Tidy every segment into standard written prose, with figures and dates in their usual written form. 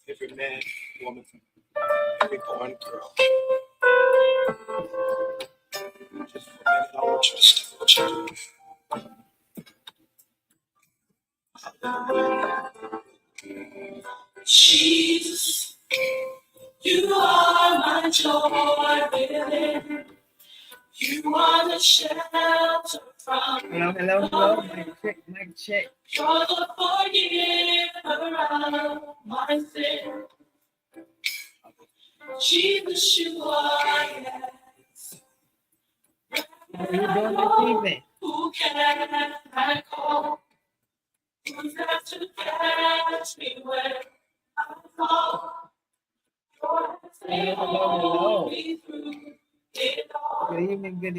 Every man, woman, every boy and girl. Just for a minute, I want you to stop what you're doing. Jesus, you are my joy within. You are the shelter from. Hello. Mic check. You're the forgiver of my sin. Jesus, you are, yes. How are you doing this evening? Who can I call? Who's there to catch me when I fall? Your hands hold me through it all. Good evening. Let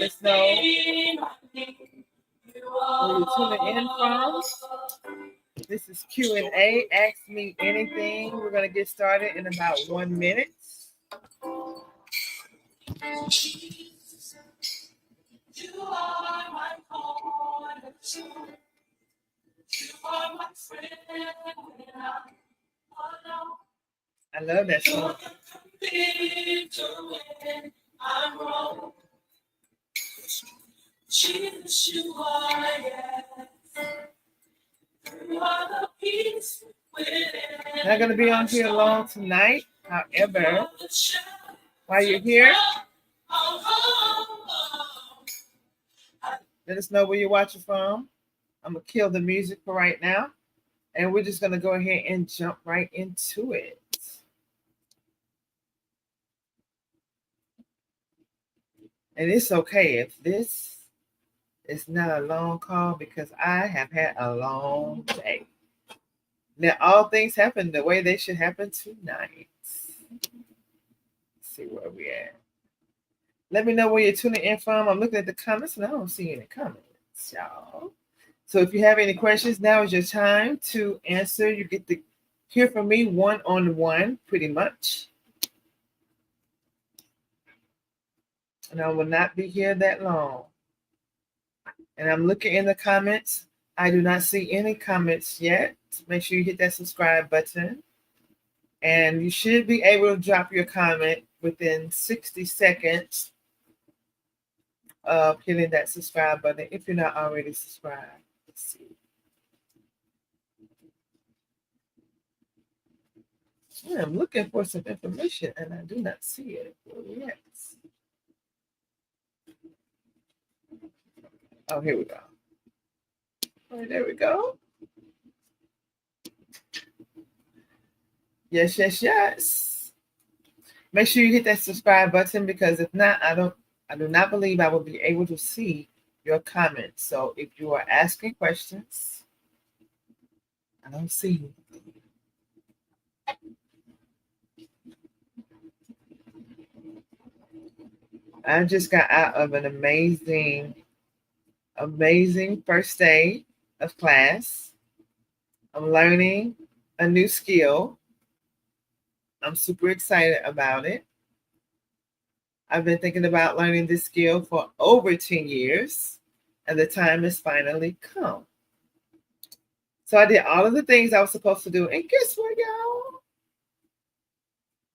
us know where you're tuning in from. This is Q&A. Ask me anything. We're going to get started in about 1 minute. Jesus, you are my cornerstone. You are my friend when I'm alone. I love that song. When I'm wrong. Jesus, you are, yes. You are the peace within. Not going to be on here long tonight. However, while you're here, let us know where you're watching from. I'm going to kill the music for right now. And we're just going to go ahead and jump right into it. And it's okay if this is not a long call because I have had a long day. Now, all things happen the way they should happen tonight. Let's see where we're at. Let me know where you're tuning in from. I'm looking at the comments and I don't see any comments, y'all. So if you have any questions, now is your time to answer. You get to hear from me one-on-one, pretty much. And I will not be here that long. And I'm looking in the comments. I do not see any comments yet. Make sure you hit that subscribe button. And you should be able to drop your comment within 60 seconds of hitting that subscribe button if you're not already subscribed. Let's see. I'm looking for some information and I do not see it yet. Oh, here we go. All right, there we go. Yes. Make sure you hit that subscribe button because if not, I do not believe I will be able to see your comments. So if you are asking questions, I don't see you. I just got out of an amazing first day of class. I'm learning a new skill. I'm super excited about it. I've been thinking about learning this skill for over 10 years, and the time has finally come. So I did all of the things I was supposed to do. And guess what, y'all?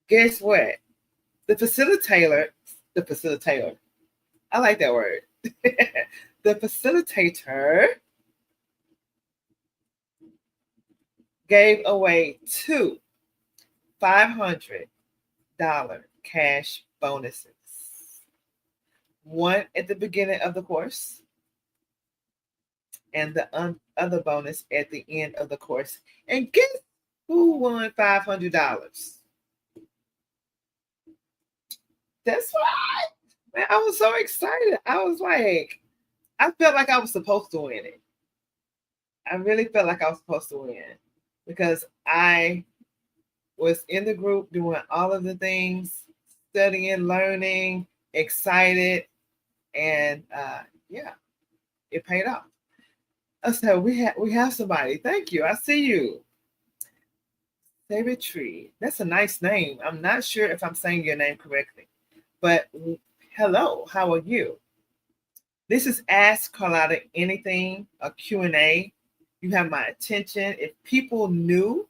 Guess what? The facilitator, I like that word. The facilitator gave away two $500 cash bonuses. One at the beginning of the course and the other bonus at the end of the course. And guess who won $500? That's right. Man, I was so excited. I was like, I felt like I was supposed to win it. I really felt like I was supposed to win because I was in the group doing all of the things, studying, learning, excited, and yeah, it paid off. So we have somebody. Thank you. I see you. David Tree. That's a nice name. I'm not sure if I'm saying your name correctly, but hello. How are you? This is Ask Carlotta Anything, a Q&A. You have my attention. If people knew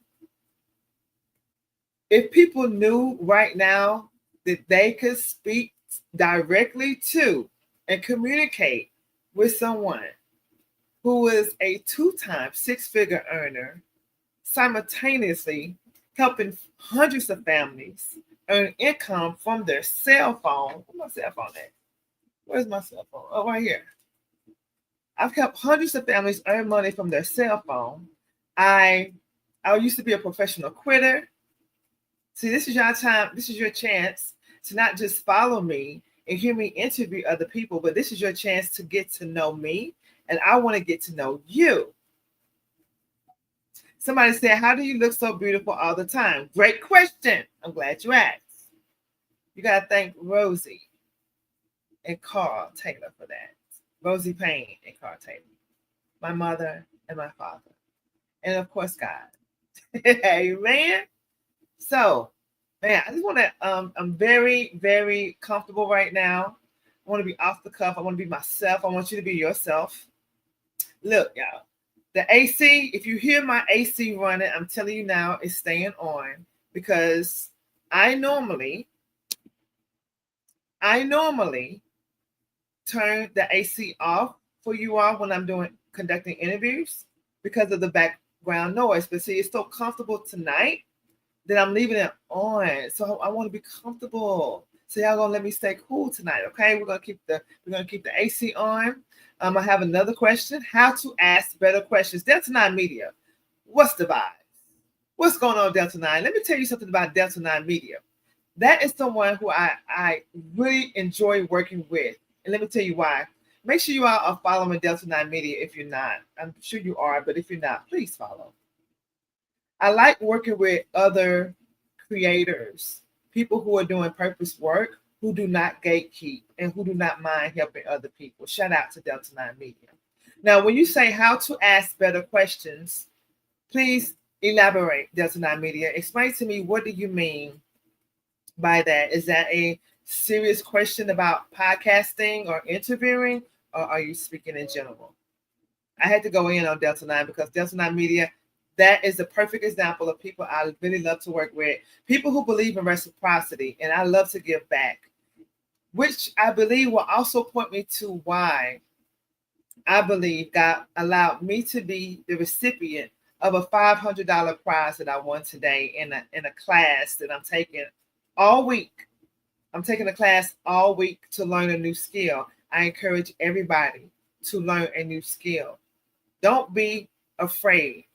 right now that they could speak directly to and communicate with someone who is a 2-time six-figure earner, simultaneously helping hundreds of families earn income from their cell phone. Where's my cell phone at? Where's my cell phone? Oh, right here. I've helped hundreds of families earn money from their cell phone. I used to be a professional quitter. See, this is your time. This is your chance to not just follow me and hear me interview other people, but this is your chance to get to know me, and I want to get to know you. Somebody said, how do you look so beautiful all the time? Great question. I'm glad you asked. You got to thank Rosie and Carl Taylor for that. Rosie Payne and Carl Taylor. My mother and my father. And of course, God. Amen. So, man, I just want to, I'm very, very comfortable right now. I want to be off the cuff. I want to be myself. I want you to be yourself. Look, y'all. The AC, if you hear my AC running, I'm telling you now, it's staying on because I normally turn the AC off for you all when I'm conducting interviews because of the background noise. But see, it's so comfortable tonight that I'm leaving it on. So I want to be comfortable. So y'all gonna let me stay cool tonight, okay? We're gonna keep the AC on. I have another question: how to ask better questions. Delta 9 Media, what's the vibe? What's going on, Delta 9? Let me tell you something about Delta 9 Media. That is someone who I really enjoy working with, and let me tell you why. Make sure you all are following Delta 9 Media. If you're not, I'm sure you are, but if you're not, please follow. I like working with other creators, people who are doing purpose work, who do not gatekeep and who do not mind helping other people. Shout out to Delta 9 Media. Now, when you say how to ask better questions, please elaborate, Delta 9 Media. Explain to me, what do you mean by that? Is that a serious question about podcasting or interviewing, or are you speaking in general? I had to go in on Delta 9 because Delta 9 Media, that is the perfect example of people I really love to work with. People who believe in reciprocity, and I love to give back, which I believe will also point me to why I believe God allowed me to be the recipient of a $500 prize that I won today in a class that I'm taking all week. I'm taking a class all week to learn a new skill. I encourage everybody to learn a new skill. Don't be afraid.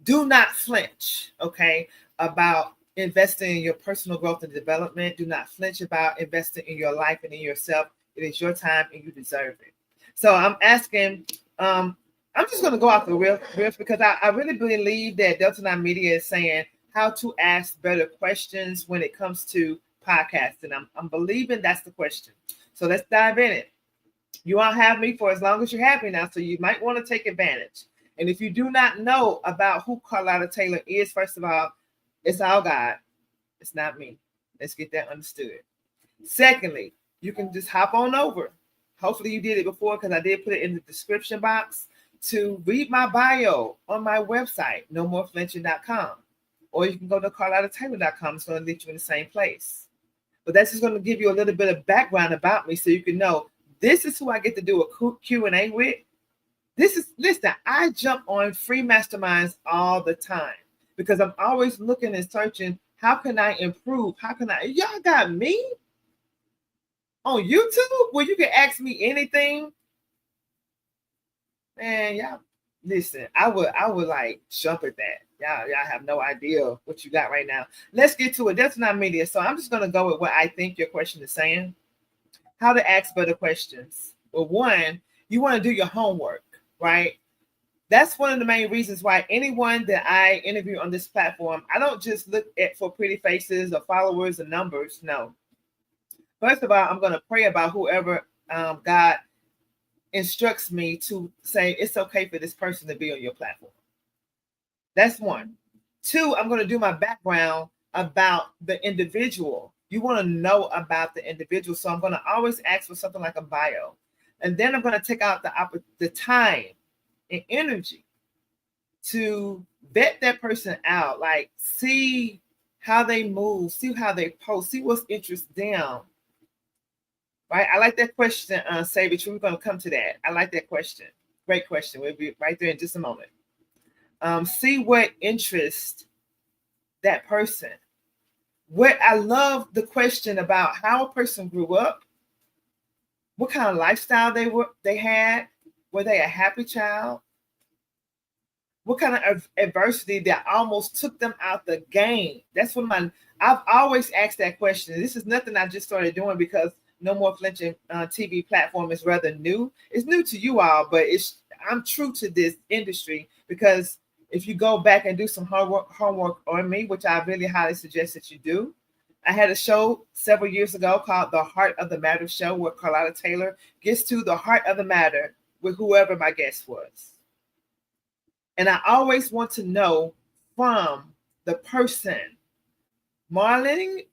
Do not flinch, okay, about investing in your personal growth and development. Do not flinch about investing in your life and in yourself. It is your time and you deserve it. So I'm asking, I'm just going to go off the riff because I really believe that Delta 9 Media is saying how to ask better questions when it comes to podcasting. I'm believing that's the question. So let's dive in it. You won't have me for as long as you're happy now, so you might want to take advantage. And if you do not know about who Carlotta Taylor is, first of all, it's all God. It's not me. Let's get that understood. Secondly, you can just hop on over. Hopefully you did it before because I did put it in the description box to read my bio on my website, nomoreflinching.com. Or you can go to carlottataylor.com. It's going to lead you in the same place. But that's just going to give you a little bit of background about me so you can know this is who I get to do a Q&A with. Listen, I jump on free masterminds all the time because I'm always looking and searching, how can I improve? Y'all got me on YouTube where you can ask me anything. Man, y'all, listen, I would like jump at that. Y'all have no idea what you got right now. Let's get to it. That's not media. So I'm just going to go with what I think your question is saying. How to ask better questions. Well, one, you want to do your homework, right? That's one of the main reasons why anyone that I interview on this platform, I don't just look at for pretty faces or followers or numbers. No. First of all, I'm going to pray about whoever God instructs me to say it's okay for this person to be on your platform. That's one. Two, I'm going to do my background about the individual. You want to know about the individual. So I'm going to always ask for something like a bio. And then I'm going to take out the time and energy to vet that person out, like see how they move, see how they post, see what's interests them. Right? I like that question, Savage. We're going to come to that. I like that question. Great question. We'll be right there in just a moment. See what interests that person. What I love the question about how a person grew up, what kind of lifestyle they had, were they a happy child? What kind of adversity that almost took them out the game? That's what I've always asked that question. This is nothing I just started doing because No More Flinching TV platform is rather new. It's new to you all, but I'm true to this industry because if you go back and do some homework on me, which I really highly suggest that you do, I had a show several years ago called The Heart of the Matter Show where Carlotta Taylor gets to the heart of the matter with whoever my guest was. And I always want to know from the person, Marlin,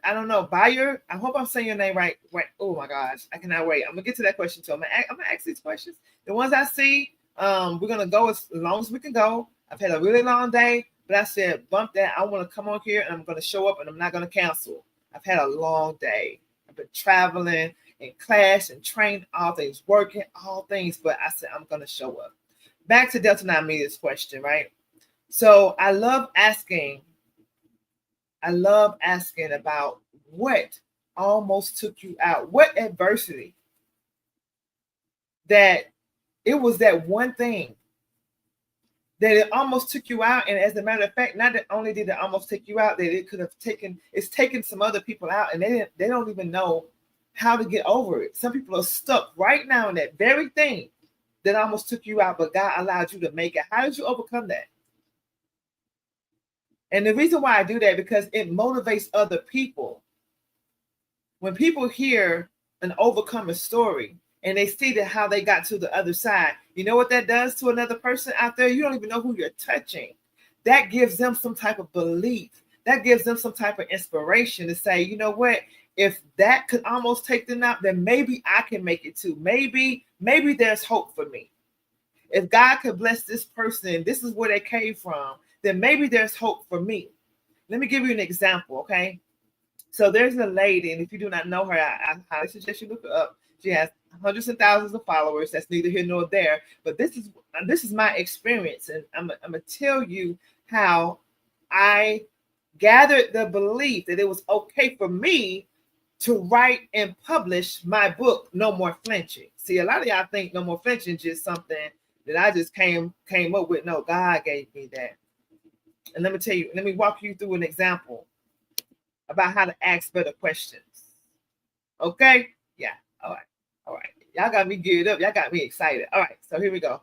I don't know, Buyer. I hope I'm saying your name right. Oh my gosh, I cannot wait. I'm gonna get to that question too. I'm gonna ask these questions. The ones I see, we're gonna go as long as we can go. I've had a really long day, but I said, bump that. I want to come on here and I'm gonna show up and I'm not gonna cancel. I've had a long day. I've been traveling in class and trained, all things, working, all things, but I said I'm gonna show up. Back to Delta 9 Media's question, right? So I love asking about what almost took you out. What adversity that it was that one thing that it almost took you out. And as a matter of fact, not that only did it almost take you out, that it could have taken some other people out and they don't even know how to get over it. Some people are stuck right now in that very thing that almost took you out, but God allowed you to make it. How did you overcome that? And the reason why I do that, because it motivates other people. When people hear an overcomer story and they see that how they got to the other side, you know what that does to another person out there? You don't even know who you're touching. That gives them some type of belief. That gives them some type of inspiration to say, you know what? If that could almost take them out, then maybe I can make it too. Maybe there's hope for me. If God could bless this person, this is where they came from, then maybe there's hope for me. Let me give you an example, okay? So there's a lady, and if you do not know her, I highly suggest you look her up. She has hundreds and thousands of followers. That's neither here nor there. But this is my experience, and I'm gonna tell you how I gathered the belief that it was okay for me to write and publish my book, No More Flinching. See, a lot of y'all think No More Flinching is just something that I just came up with. No, God gave me that. And let me walk you through an example about how to ask better questions. Okay? Yeah. All right. Y'all got me geared up. Y'all got me excited. All right. So here we go.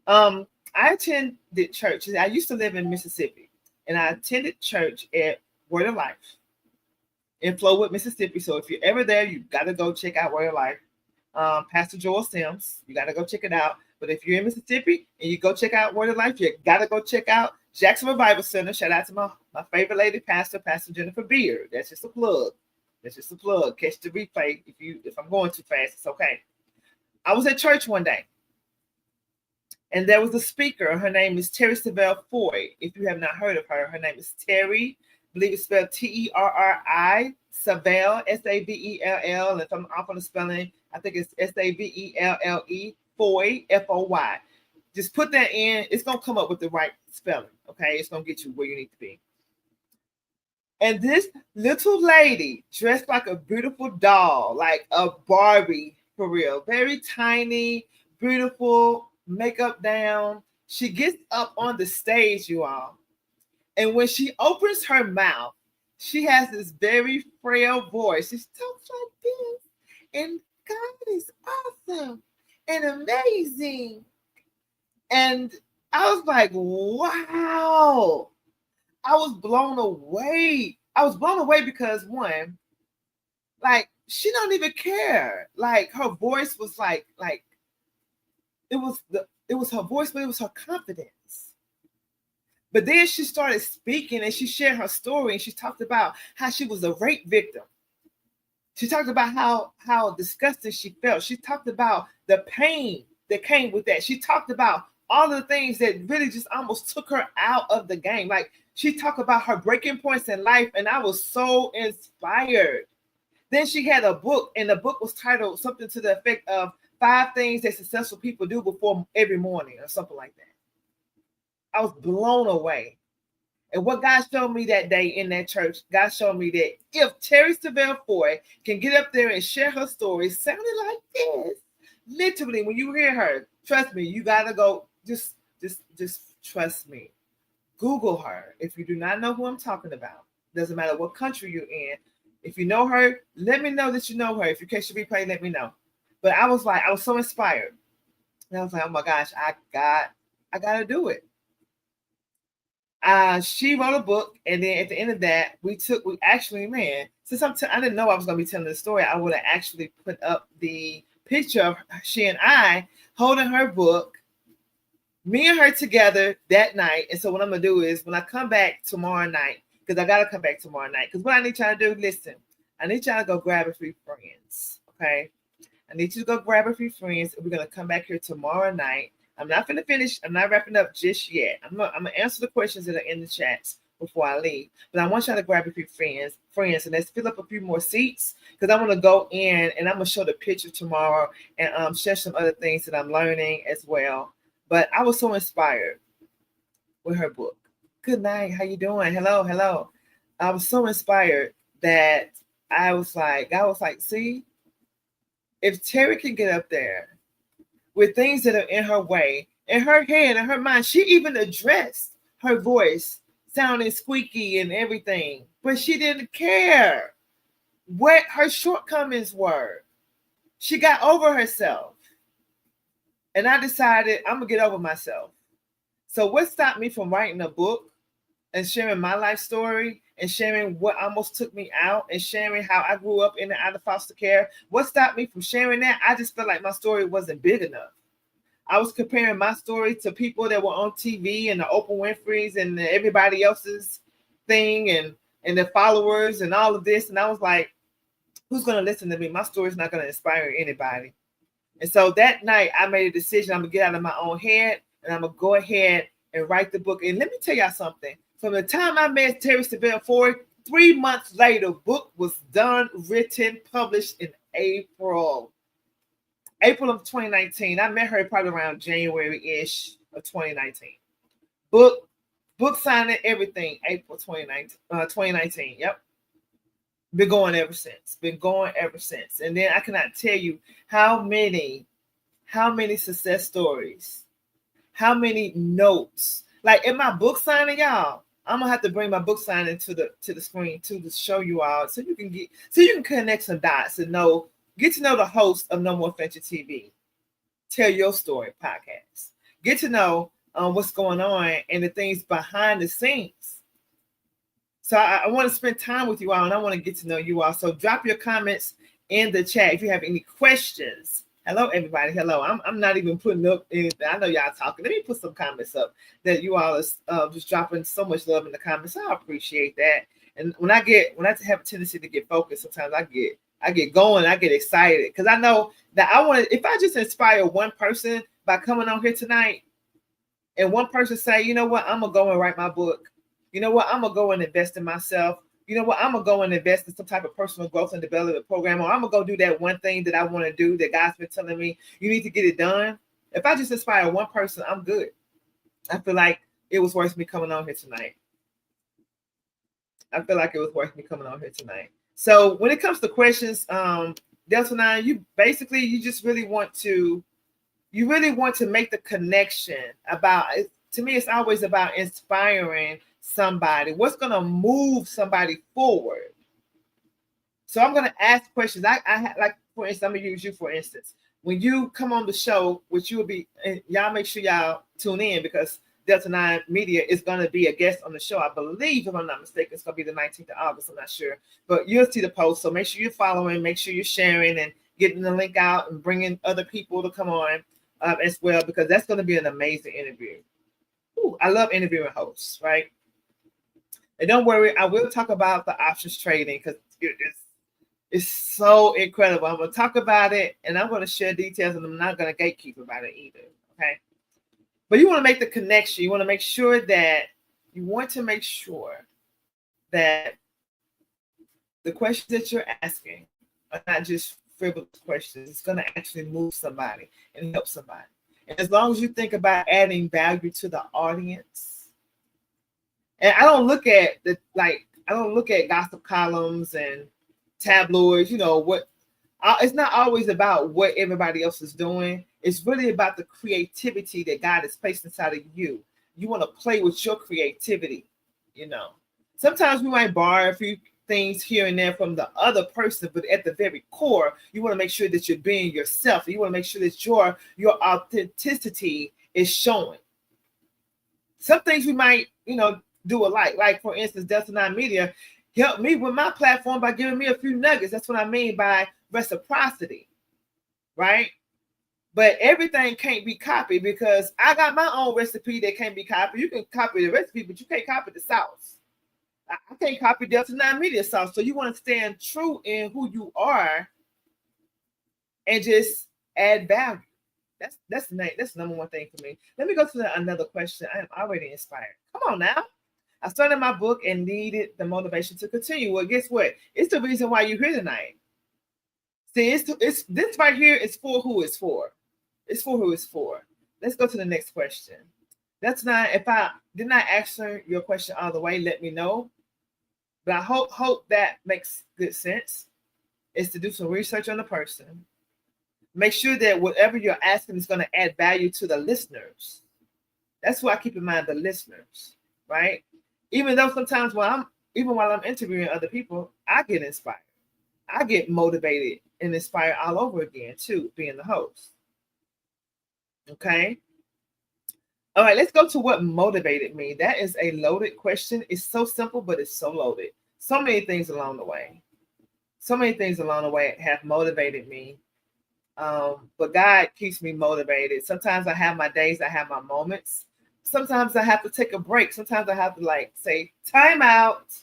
I attended church. I used to live in Mississippi, and I attended church at Word of Life. in Flowood, Mississippi. So if you're ever there, you got to go check out Word of Life. Pastor Joel Sims, you got to go check it out. But if you're in Mississippi and you go check out Word of Life, you got to go check out Jackson Revival Center. Shout out to my favorite lady pastor, Pastor Jennifer Beard. That's just a plug. Catch the replay. If I'm going too fast, it's okay. I was at church one day, and there was a speaker. Her name is Terry Savelle Foy. If you have not heard of her, her name is Terry. I believe it's spelled Terri. Savelle, Savell. If I'm off on the spelling, I think it's Savelle. Foy, Foy. Just put that in. It's gonna come up with the right spelling. Okay, it's gonna get you where you need to be. And this little lady dressed like a beautiful doll, like a Barbie for real, very tiny, beautiful, makeup down. She gets up on the stage, you all. And when she opens her mouth, she has this very frail voice. She talks like this. And God is awesome and amazing. And I was like, wow. I was blown away. I was blown away because one, like, she don't even care. Like, her voice was like it was her voice, but it was her confidence. But then she started speaking and she shared her story, and she talked about how she was a rape victim. She talked about how disgusted she felt. She talked about the pain that came with that. She talked about all of the things that really just almost took her out of the game. Like, she talked about her breaking points in life, and I was so inspired. Then she had a book, and the book was titled something to the effect of 5 Things That Successful People Do Before Every Morning, or something like that. I was blown away. And what God showed me that day in that church, God showed me that if Terry Savelle Foy can get up there and share her story sounding like this, literally, when you hear her, trust me, you gotta go, just trust me. Google her. If you do not know who I'm talking about, doesn't matter what country you're in. If you know her, let me know that you know her. If you catch the replay, let me know. But I was so inspired. And I was like, oh my gosh, I gotta do it. She wrote a book, and then at the end of that, since I didn't know I was going to be telling the story, I would have actually put up the picture of she and I holding her book, me and her together that night. And so what I'm going to do is, when I come back tomorrow night, because I got to come back tomorrow night, because what I need y'all to do, listen, I need y'all to go grab a few friends, okay? I need you to go grab a few friends, and we're going to come back here tomorrow night. I'm not going to finish. I'm not wrapping up just yet. I'm going to answer the questions that are in the chats before I leave. But I want y'all to grab a few friends, and let's fill up a few more seats, because I want to go in and I'm going to show the picture tomorrow and share some other things that I'm learning as well. But I was so inspired with her book. Good night. How you doing? Hello. I was so inspired that I was like, see, if Terry can get up there with things that are in her way, in her head, in her mind, she even addressed her voice sounding squeaky and everything, but she didn't care what her shortcomings were. She got over herself. And I decided I'm going to get over myself. So what stopped me from writing a book and sharing my life story and sharing what almost took me out and sharing how I grew up in and out of foster care? What stopped me from sharing that? I just felt like my story wasn't big enough. I was comparing my story to people that were on TV and the Oprah Winfrey's and everybody else's thing and their followers and all of this. And I was like, who's going to listen to me? My story's not going to inspire anybody. And so that night I made a decision. I'm going to get out of my own head and I'm going to go ahead and write the book. And let me tell y'all something. From the time I met Terry Savelle Foy, 3 months later, book was done, written, published in April of 2019. I met her probably around January-ish of 2019. Book signing, everything, April 2019. Yep. Been going ever since. And then I cannot tell you how many success stories, how many notes. Like in my book signing, y'all, I'm gonna have to bring my book signing to the screen to show you all, so you can connect some dots and get to know the host of No More Flinching TV, Tell Your Story podcast. Get to know what's going on and the things behind the scenes. So I want to spend time with you all, and I want to get to know you all. So drop your comments in the chat if you have any questions. Hello, everybody. Hello. I'm not even putting up anything. I know y'all talking. Let me put some comments up that you all are just dropping so much love in the comments. I appreciate that. And when I have a tendency to get focused, sometimes I get going, I get excited because I know that if I just inspire one person by coming on here tonight, and one person say, you know what, I'm gonna go and write my book. You know what, I'm gonna go and invest in myself. You know what, I'm gonna go and invest in some type of personal growth and development program, or I'm gonna go do that one thing that I want to do that God's been telling me you need to get it done. If I just inspire one person, I'm good. I feel like it was worth me coming on here tonight. So when it comes to questions, Delta 9, you just really want to make the connection about, to me, it's always about inspiring somebody. What's going to move somebody forward? So I'm going to ask questions. I like, for instance, I'm going to use you, for instance. When you come on the show, which you will be, and y'all make sure y'all tune in because Delta 9 Media is going to be a guest on the show. I believe, if I'm not mistaken, it's going to be the 19th of August. I'm not sure. But you'll see the post. So make sure you're following, make sure you're sharing and getting the link out and bringing other people to come on as well, because that's going to be an amazing interview. Ooh, I love interviewing hosts, right? And don't worry, I will talk about the options trading because it's so incredible. I'm going to talk about it and I'm going to share details, and I'm not going to gatekeep about it either, okay? But you want to make the connection. You want to make sure that the questions that you're asking are not just frivolous questions. It's going to actually move somebody and help somebody. And as long as you think about adding value to the audience, and I don't look at gossip columns and tabloids, it's not always about what everybody else is doing. It's really about the creativity that God has placed inside of you. You want to play with your creativity, Sometimes we might borrow a few things here and there from the other person, but at the very core, you want to make sure that you're being yourself. You want to make sure that your authenticity is showing. Some things we might, do alike. Like, for instance, Delta 9 Media helped me with my platform by giving me a few nuggets. That's what I mean by reciprocity, right? But everything can't be copied because I got my own recipe that can't be copied. You can copy the recipe, but you can't copy the sauce. I can't copy Delta 9 Media sauce. So you want to stand true in who you are and just add value. That's the number one thing for me. Let me go to another question. I am already inspired. Come on now. I started my book and needed the motivation to continue. Well, guess what? It's the reason why you're here tonight. See, it's this right here is for who it's for. It's for who it's for. Let's go to the next question. That's not, if I did not answer your question all the way, let me know. But I hope that makes good sense. Is to do some research on the person. Make sure that whatever you're asking is going to add value to the listeners. That's what I keep in mind, the listeners, right? Even though sometimes while I'm interviewing other people, I get inspired. I get motivated and inspired all over again too, being the host. Okay. All right, let's go to what motivated me. That is a loaded question. It's so simple, but it's so loaded. So many things along the way. Have motivated me. But God keeps me motivated. Sometimes I have my days, I have my moments. Sometimes I have to take a break. Sometimes I have to say time out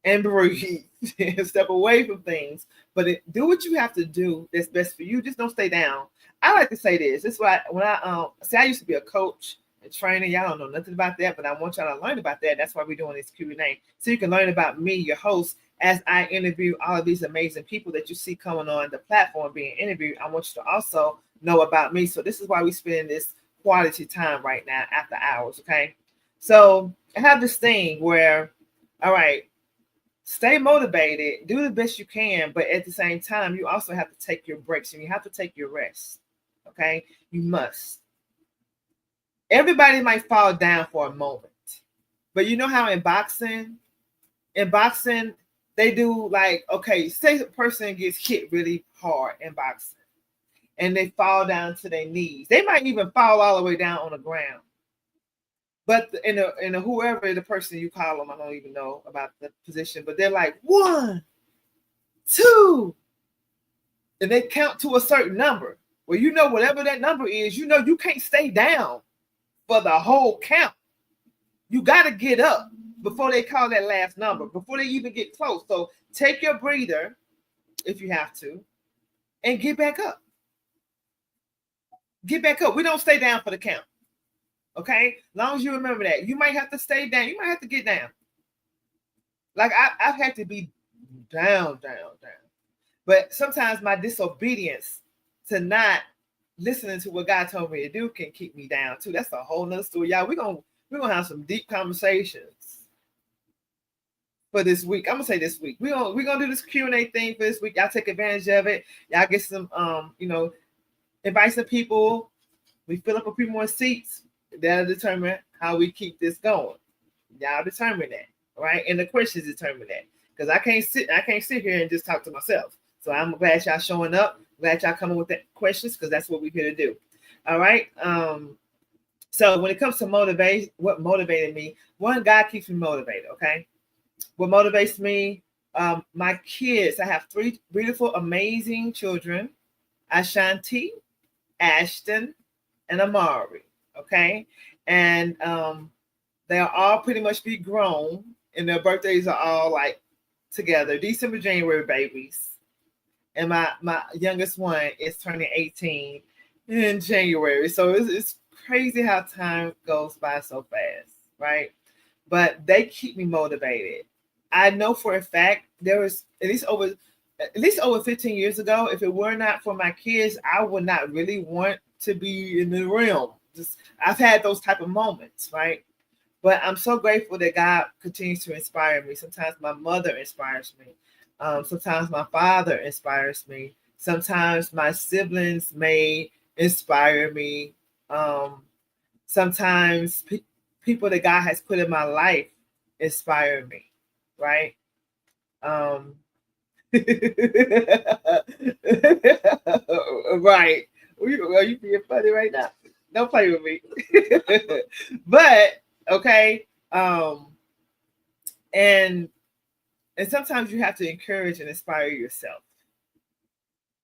and breathe and step away from things. But do what you have to do that's best for you. Just don't stay down. I like to say this. This is why when I used to be a coach and trainer. Y'all don't know nothing about that, but I want y'all to learn about that. That's why we're doing this Q&A. So you can learn about me, your host, as I interview all of these amazing people that you see coming on the platform being interviewed. I want you to also know about me. So this is why we spend this quality time right now after hours, okay? So I have this thing where, all right, stay motivated, do the best you can, but at the same time, you also have to take your breaks and you have to take your rest, okay? You must. Everybody might fall down for a moment, but you know how in boxing, they do say the person gets hit really hard in boxing and they fall down to their knees. They might even fall all the way down on the ground. But in a whoever the person you call them, I don't even know about the position, but they're like 1, 2, and they count to a certain number. Well, you know, whatever that number is, you know, you can't stay down for the whole count. You got to get up before they call that last number, before they even get close. So take your breather if you have to, and get back up. Get back up. We don't stay down for the count. Okay? As long as you remember that. You might have to stay down. You might have to get down. Like I've had to be down. But sometimes my disobedience to not listening to what God told me to do can keep me down too. That's a whole nother story. Y'all, we're gonna have some deep conversations for this week. I'm gonna say this week. We're gonna do this Q&A thing for this week. Y'all take advantage of it. Y'all get some invite some people. We fill up a few more seats. That'll determine how we keep this going. Y'all determine that, right? And the questions determine that. Because I can't sit here and just talk to myself. So I'm glad y'all showing up. Glad y'all coming with the questions, because that's what we're here to do. All right. So when it comes to motivation, what motivated me? One, God keeps me motivated. Okay. What motivates me? My kids. I have 3 beautiful, amazing children: Ashanti, Ashton, and Amari. Okay. And they'll all pretty much be grown, and their birthdays are all like together, December, January babies. And my youngest one is turning 18 in January. So it's crazy how time goes by so fast, right? But they keep me motivated. I know for a fact there was at least over 15 years ago, if it were not for my kids, I would not really want to be in the realm. I've had those type of moments, right? But I'm so grateful that God continues to inspire me. Sometimes my mother inspires me. Sometimes my father inspires me. Sometimes my siblings may inspire me. Sometimes people that God has put in my life inspire me, right? Right. Are you being funny right now? Don't play with me. But okay. And sometimes you have to encourage and inspire yourself.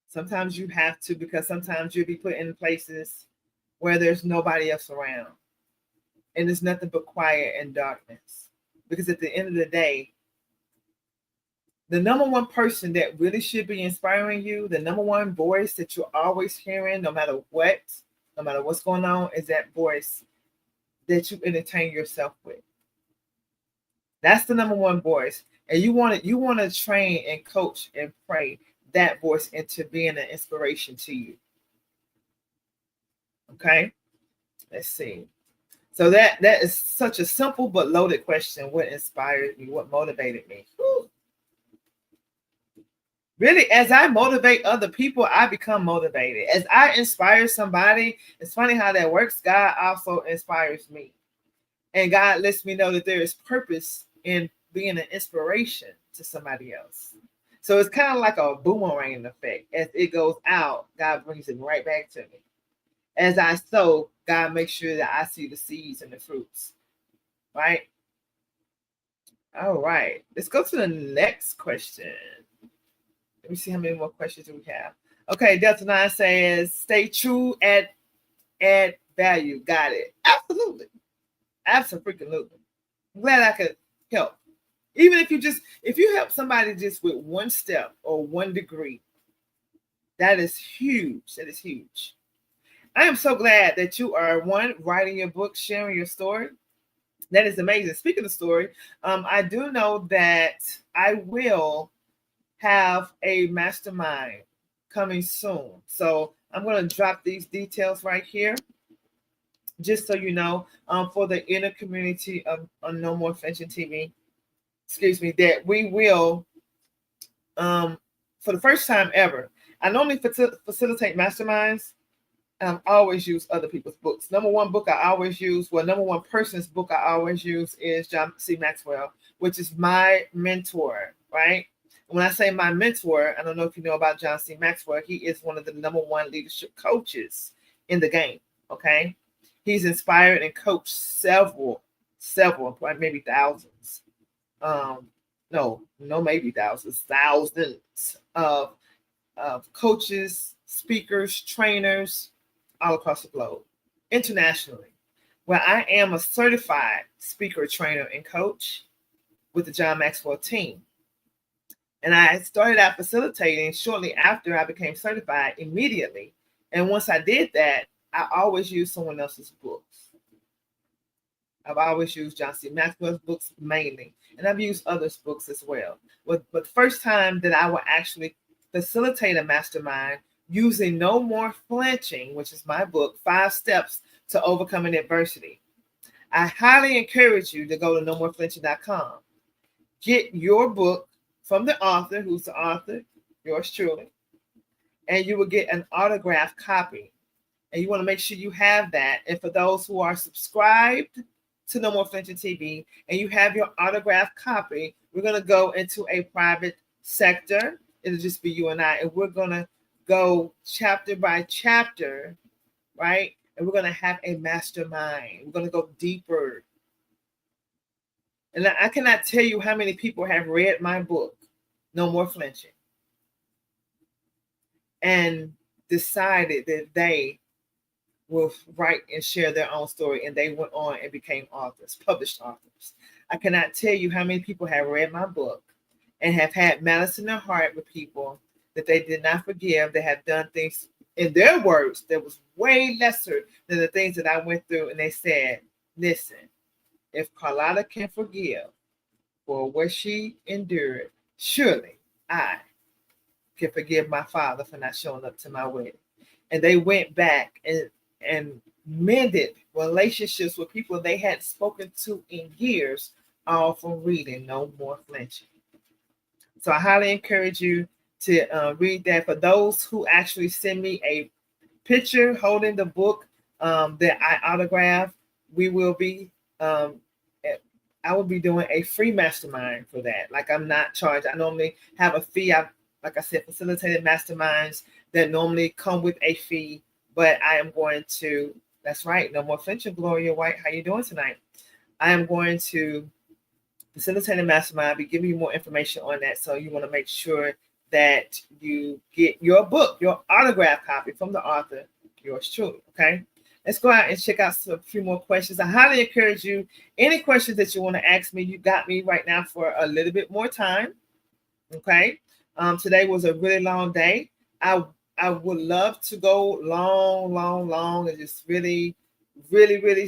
Sometimes you have to, because sometimes you'll be put in places where there's nobody else around, and there's nothing but quiet and darkness. Because at the end of the day, the number one person that really should be inspiring you, the number one voice that you're always hearing, no matter what's going on, is that voice that you entertain yourself with. That's the number one voice. And you want to train and coach and pray that voice into being an inspiration to you. Okay? Let's see. So that is such a simple but loaded question. What inspired me? What motivated me? Whew. Really, as I motivate other people, I become motivated. As I inspire somebody, it's funny how that works. God also inspires me. And God lets me know that there is purpose in being an inspiration to somebody else. So it's kind of like a boomerang effect. As it goes out, God brings it right back to me. As I sow, God makes sure that I see the seeds and the fruits. Right? All right. Let's go to the next question. Let me see how many more questions do we have. Okay, Delta 9 says, stay true, add value. Got it. Absolutely. Absolutely. I'm glad I could help. Even if you help somebody just with one step or one degree, that is huge. That is huge. I am so glad that you are writing your book, sharing your story. That is amazing. Speaking of story, I do know that I will have a mastermind coming soon. So I'm going to drop these details right here, just so you know, for the inner community of No More Flinching TV. That we will, for the first time ever, I normally facilitate masterminds. I always use other people's books. Number one person's book I always use is John C. Maxwell, which is my mentor, right? When I say my mentor, I don't know if you know about John C. Maxwell. He is one of the number one leadership coaches in the game, okay? He's inspired and coached several, maybe thousands. Maybe thousands of coaches, speakers, trainers all across the globe, internationally. Well, I am a certified speaker, trainer, and coach with the John Maxwell team. And I started out facilitating shortly after I became certified immediately. And once I did that, I always used someone else's books. I've always used John C. Maxwell's books mainly, and I've used others' books as well. But the first time that I will actually facilitate a mastermind using No More Flinching, which is my book, 5 Steps to Overcoming Adversity. I highly encourage you to go to nomoreflinching.com. Get your book from the author, who's the author, yours truly, and you will get an autographed copy. And you want to make sure you have that. And for those who are subscribed to No More Flinching TV and you have your autographed copy, we're going to go into a private sector. It'll just be you and I. And we're going to go chapter by chapter, right? And we're going to have a mastermind. We're going to go deeper. And I cannot tell you how many people have read my book, No More Flinching, and decided that they will write and share their own story, and they went on and became authors, published authors. I cannot tell you how many people have read my book and have had malice in their heart with people that they did not forgive. They have done things, in their words, that was way lesser than the things that I went through. And they said, listen, if Carlotta can forgive for what she endured, surely I can forgive my father for not showing up to my wedding. And they went back and mended relationships with people they hadn't spoken to in years, all from reading No More Flinching. So I highly encourage you to read that. For those who actually send me a picture holding the book that I autograph, we will be I will be doing a free mastermind for that. Like, I'm not charged. I normally have a fee. Like I said, facilitated masterminds that normally come with a fee, but I am going to, that's right, No More Flinching, Gloria White. How you doing tonight? I am going to facilitate a mastermind. I'll be giving you more information on that. So you want to make sure that you get your book, your autograph copy from the author, yours truly, okay? Let's go out and check out a few more questions. I highly encourage you, any questions that you want to ask me, you got me right now for a little bit more time, okay? Today was a really long day. I would love to go long, and just really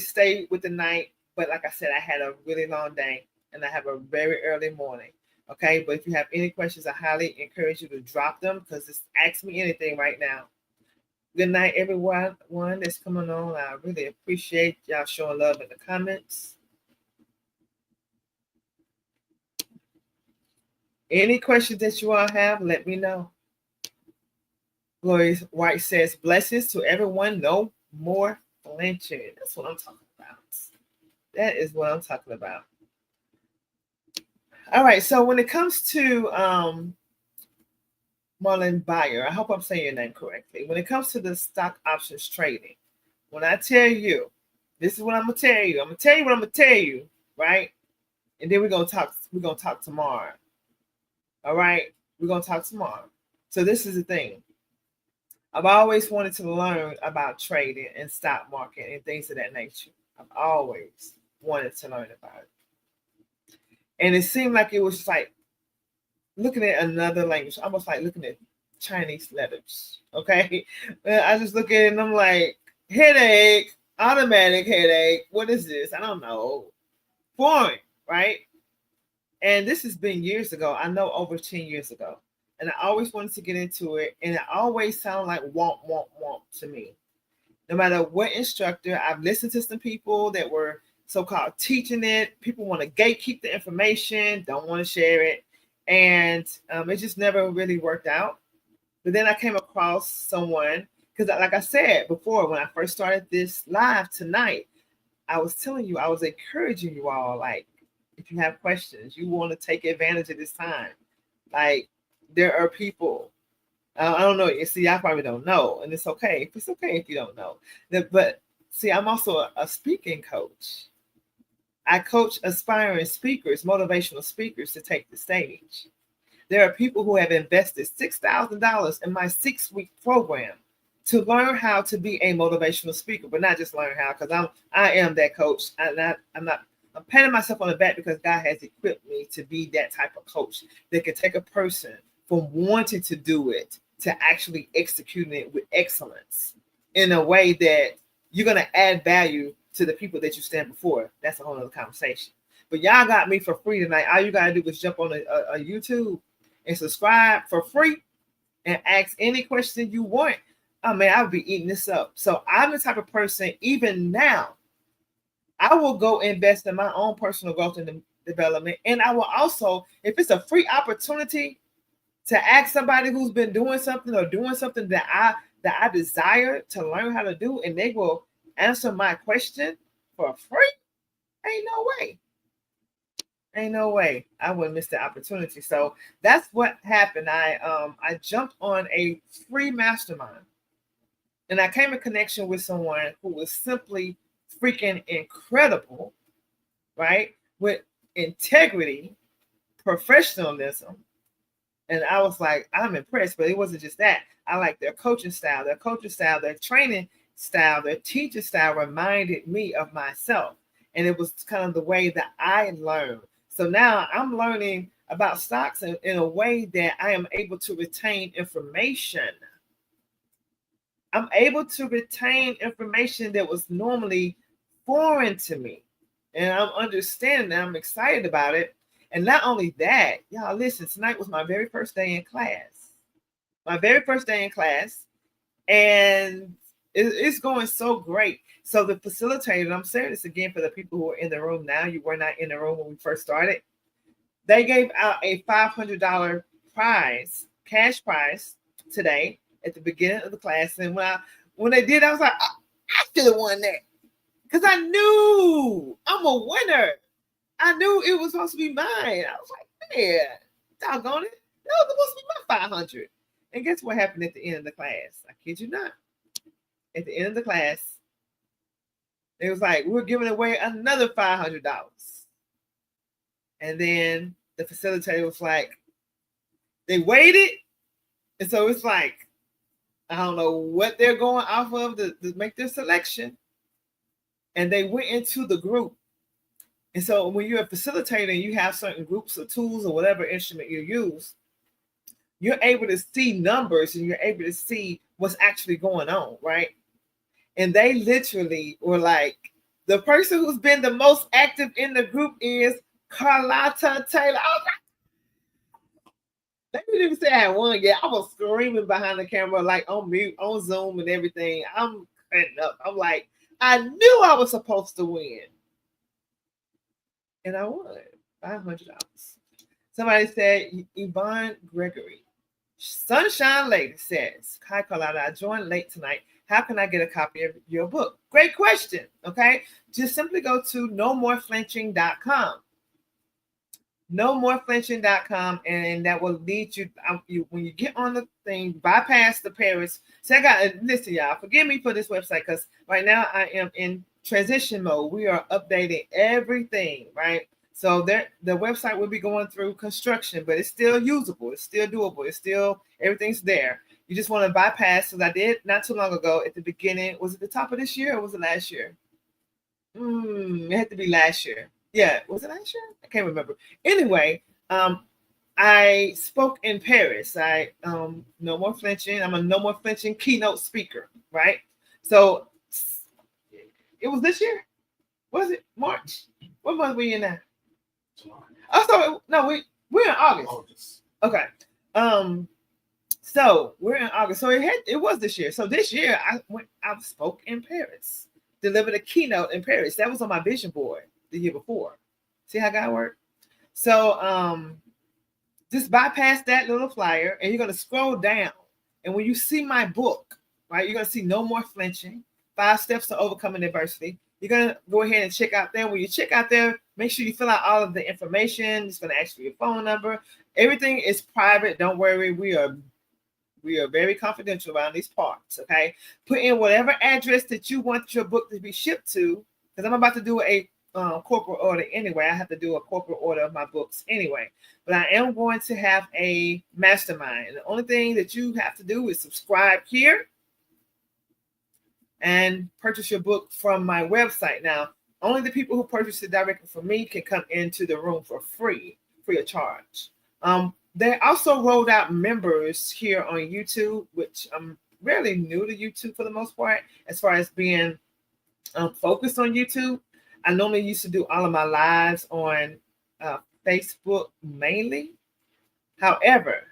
stay with the night. But like I said, I had a really long day, and I have a very early morning, okay? But if you have any questions, I highly encourage you to drop them, because just ask me anything right now. Good night, everyone that's coming on. I really appreciate y'all showing love in the comments. Any questions that you all have, let me know. Gloria White says, blessings to everyone. No more flinching. That's what I'm talking about. That is what I'm talking about. All right. So when it comes to Marlon Bayer, I hope I'm saying your name correctly. When it comes to the stock options trading, when I tell you, this is what I'm gonna tell you. I'm gonna tell you what I'm gonna tell you, right? And then we're gonna talk tomorrow. All right, we're gonna talk tomorrow. So this is the thing. I've always wanted to learn about trading and stock market and things of that nature. I've always wanted to learn about it. And it seemed like it was like looking at another language, almost like looking at Chinese letters. Okay. I just look at it and I'm like, headache, automatic headache. What is this? I don't know. Foreign, right? And this has been years ago. I know over 10 years ago. And I always wanted to get into it. And it always sounded like womp to me. No matter what instructor, I've listened to some people that were so-called teaching it. People want to gatekeep the information, don't want to share it. And it just never really worked out. But then I came across someone, because like I said before, when I first started this live tonight, I was telling you, I was encouraging you all, like, if you have questions, you want to take advantage of this time. Like, there are people, I don't know, you see, I probably don't know, and it's okay. It's okay if you don't know. But See, I'm also a speaking coach. I coach aspiring speakers, motivational speakers to take the stage. There are people who have invested $6,000 in my 6-week program to learn how to be a motivational speaker, but not just learn how, because I am that coach. I'm patting myself on the back because God has equipped me to be that type of coach that can take a person from wanting to do it to actually executing it with excellence in a way that you're going to add value to the people that you stand before. That's a whole other conversation. But y'all got me for free tonight. All you got to do is jump on a YouTube and subscribe for free and ask any question you want. Oh man, I'll be eating this up. So I'm the type of person, even now, I will go invest in my own personal growth and development. And I will also, if it's a free opportunity to ask somebody who's been doing something or doing something that I desire to learn how to do, and they will answer my question for free, ain't no way. Ain't no way I would miss the opportunity. So that's what happened. I jumped on a free mastermind, and I came in connection with someone who was simply freaking incredible, right? With integrity, professionalism. And I was like, I'm impressed, but it wasn't just that. I like their coaching style, their training style, their teaching style reminded me of myself. And it was kind of the way that I learned. So now I'm learning about stocks in a way that I am able to retain information. I'm able to retain information that was normally foreign to me. And I'm understanding that. I'm excited about it. And not only that, y'all listen, tonight was my very first day in class. My very first day in class. And it's going so great. So the facilitator, I'm saying this again for the people who are in the room now, you were not in the room when we first started. They gave out a $500 prize, cash prize today at the beginning of the class. And when they did, I was like, I should have won that. Because I knew I'm a winner. I knew it was supposed to be mine. I was like, man, doggone it. No, it was supposed to be my 500. And guess what happened at the end of the class? I kid you not. At the end of the class, it was like, we're giving away another $500. And then the facilitator was like, they waited. And so it's like, I don't know what they're going off of to make their selection. And they went into the group. And so when you're a facilitator and you have certain groups of tools or whatever instrument you use, you're able to see numbers and you're able to see what's actually going on, right? And they literally were like, the person who's been the most active in the group is Carlotta Taylor. I was like, they didn't even say I had won yet. I was screaming behind the camera, like on mute, on Zoom and everything. I'm cutting up. I'm like, I knew I was supposed to win. And I won $500. Somebody said, Yvonne Gregory, Sunshine Lady says, hi, Carlotta, I joined late tonight. How can I get a copy of your book? Great question. Okay. Just simply go to nomoreflinching.com. nomoreflinching.com, and that will lead you, when you get on the thing, bypass the Paris. So I got, listen, y'all, forgive me for this website because right now I am in transition mode. We are updating everything, right? So the website will be going through construction, but it's still usable. It's still doable. It's still, everything's there. You just want to bypass, as I did not too long ago at the beginning. Was it the top of this year or was it last year? It had to be last year. Yeah, was it last year? I can't remember. Anyway, I spoke in Paris. No More Flinching. I'm a No More Flinching keynote speaker, right? So it was this year. Was it March? What month are we in now? Oh, so no, we're in August. Okay. So we're in August. So it was this year. So this year I spoke in Paris, delivered a keynote in Paris. That was on my vision board the year before. See how God worked? So just bypass that little flyer and you're gonna scroll down. And when you see my book, right, you're gonna see No More Flinching, 5 Steps to Overcoming Adversity. You're gonna go ahead and check out there. When you check out there, make sure you fill out all of the information. It's gonna ask for your phone number. Everything is private. Don't worry. We are We are very confidential around these parts, okay? Put in whatever address that you want your book to be shipped to, because I'm about to do a corporate order anyway. I have to do a corporate order of my books anyway. But I am going to have a mastermind. The only thing that you have to do is subscribe here and purchase your book from my website. Now, only the people who purchase it directly from me can come into the room for free of charge. They also rolled out members here on YouTube, which I'm really new to YouTube for the most part, as far as being focused on YouTube. I normally used to do all of my lives on Facebook mainly. However,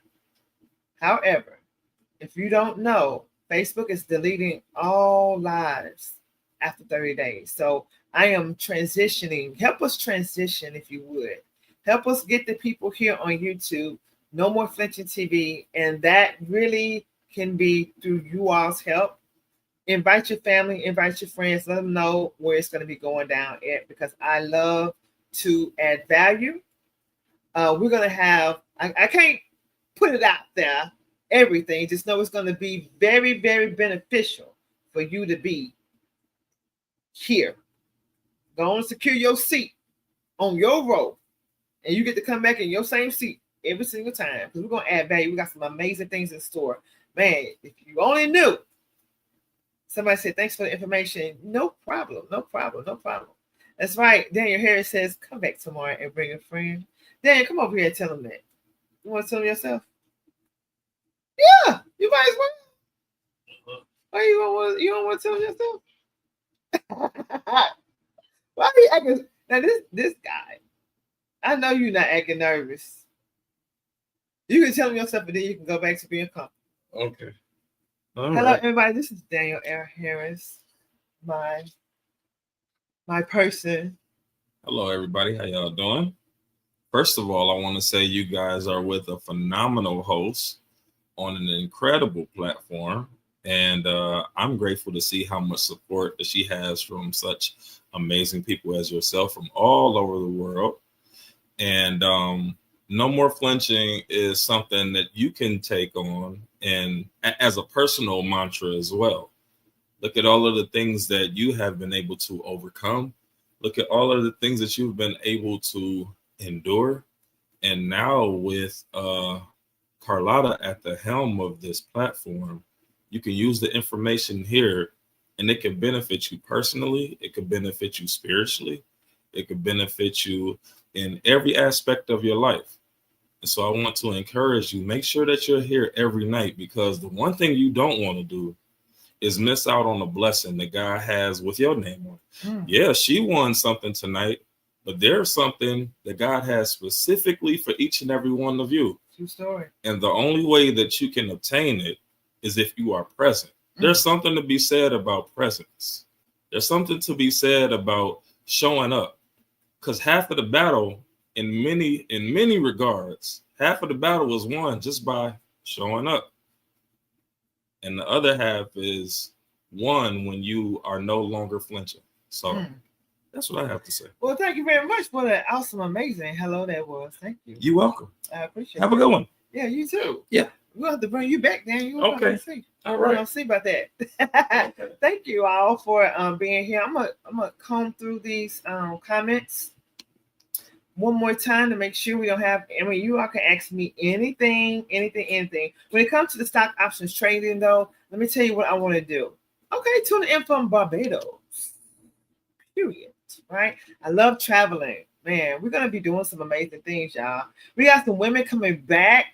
if you don't know, Facebook is deleting all lives after 30 days. So I am transitioning. Help us transition, if you would. Help us get the people here on YouTube, No More Flinching TV, and that really can be through you all's help. Invite your family, invite your friends, let them know where it's going to be going down at, because I love to add value. We're going to have, I can't put it out there, everything, just know it's going to be very, very beneficial for you to be here. Go and secure your seat on your row, and you get to come back in your same seat every single time, because we're going to add value. We got some amazing things in store. Man, if you only knew. Somebody said, thanks for the information. No problem. That's right. Daniel Harris says, come back tomorrow and bring a friend. Daniel, come over here and tell them that. You want to tell them yourself? Yeah, you might as well. Why you don't want to tell them yourself? Why are you acting? Now this guy, I know you're not acting nervous. You can tell them yourself, and then you can go back to being calm. Okay. Hello, everybody. This is Daniel Harris, my person. Hello, everybody. How y'all doing? First of all, I want to say you guys are with a phenomenal host on an incredible platform, and I'm grateful to see how much support that she has from such amazing people as yourself from all over the world. And No More Flinching is something that you can take on and as a personal mantra as well. Look at all of the things that you have been able to overcome. Look at all of the things that you've been able to endure. And now with Carlotta at the helm of this platform, you can use the information here and it can benefit you personally. It could benefit you spiritually. It could benefit you in every aspect of your life. And so I want to encourage you, make sure that you're here every night, because the one thing you don't want to do is miss out on the blessing that God has with your name on it. Yeah, she won something tonight, but there's something that God has specifically for each and every one of you. True story. And the only way that you can obtain it is if you are present. There's something to be said about presence. There's something to be said about showing up, because half of the battle, in many regards, half of the battle is won just by showing up. And the other half is won when you are no longer flinching. So that's what I have to say. Well, thank you very much for that awesome, amazing hello that was. Thank you. You're welcome. I appreciate it. Have a good one. Yeah, you too. Yeah. We'll have to bring you back, Dan. Okay. All right. We'll see about that. Thank you all for being here. I'm gonna comb through these comments one more time to make sure we don't have. I mean, you all can ask me anything. When it comes to the stock options trading, though, let me tell you what I want to do. Okay, tune in from Barbados. Period. Right? I love traveling. Man, we're gonna be doing some amazing things, y'all. We got some women coming back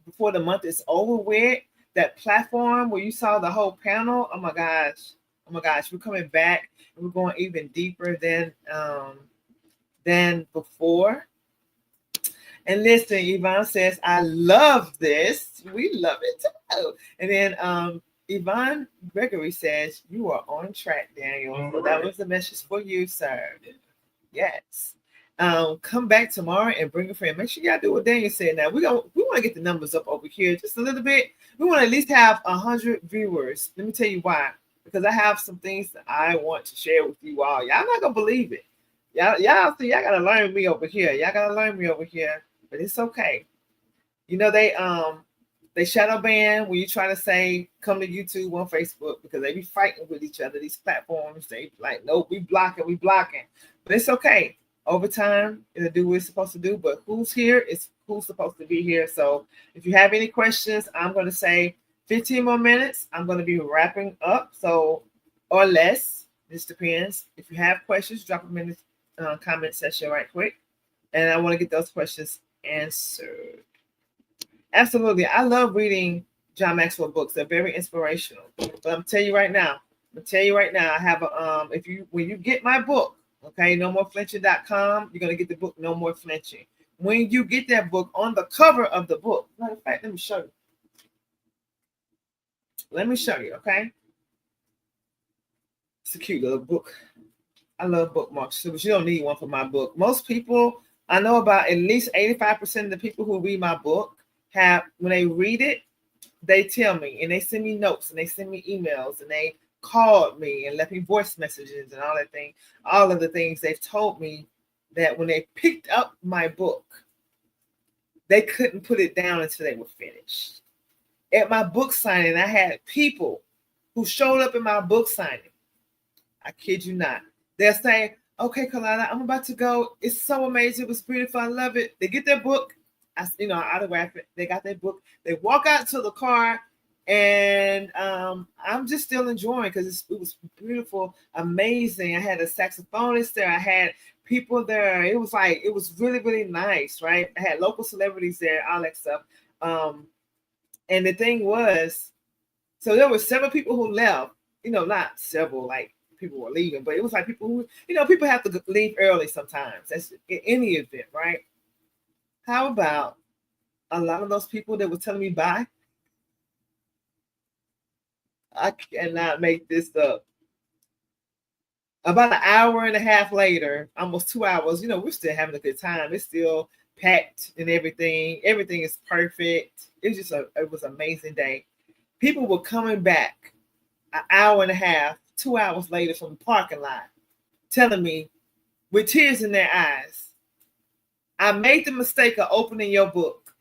before the month is over with. That platform where you saw the whole panel. Oh my gosh, we're coming back and we're going even deeper than before. And listen, Yvonne says, I love this. We love it too. And then Yvonne Gregory says, you are on track, Daniel. So that was the message for you, sir. Yes. Come back tomorrow and bring a friend. Make sure y'all do what Daniel said. Now we want to get the numbers up over here just a little bit. We want to at least have 100 viewers. Let me tell you why. Because I have some things that I want to share with you all. Y'all not gonna believe it. Y'all see, y'all gotta learn me over here. But it's okay. You know, They shadow ban when you try to say come to YouTube on Facebook because they be fighting with each other. These platforms, they like, nope, we blocking. But it's okay. Over time, it'll do what it's supposed to do. But who's here is who's supposed to be here. So if you have any questions, I'm going to say 15 more minutes. I'm going to be wrapping up. So, or less. This depends. If you have questions, drop them in the comment section right quick. And I want to get those questions answered. Absolutely. I love reading John Maxwell books. They're very inspirational. But I'm telling you right now, I have a when you get my book, okay, nomoreflinching.com, you're gonna get the book No More Flinching. When you get that book, on the cover of the book, matter of fact, let me show you, okay? It's a cute little book. I love bookmarks too, but you don't need one for my book. Most people, I know about at least 85% of the people who read my book have, when they read it, they tell me and they send me notes and they send me emails and they called me and left me voice messages and all of the things they've told me, that when they picked up my book, they couldn't put it down until they were finished. At my book signing, I had people who showed up in my book signing. I kid you not. They'll say, okay, Carlotta, I'm about to go. It's so amazing. It was beautiful. I love it. They get their book. I autograph it. They got their book. They walk out to the car, and I'm just still enjoying because it was beautiful, amazing. I had a saxophonist there. I had people there. It was really, really nice, right? I had local celebrities there, all that stuff. And the thing was, so there were several people who left. Not several like people were leaving, but it was like people who, people have to leave early sometimes. That's in any event, right? How about a lot of those people that were telling me bye? I cannot make this up. About an hour and a half later, almost 2 hours, we're still having a good time. It's still packed and everything. Everything is perfect. It was an amazing day. People were coming back an hour and a half, 2 hours later from the parking lot, telling me with tears in their eyes, I made the mistake of opening your book,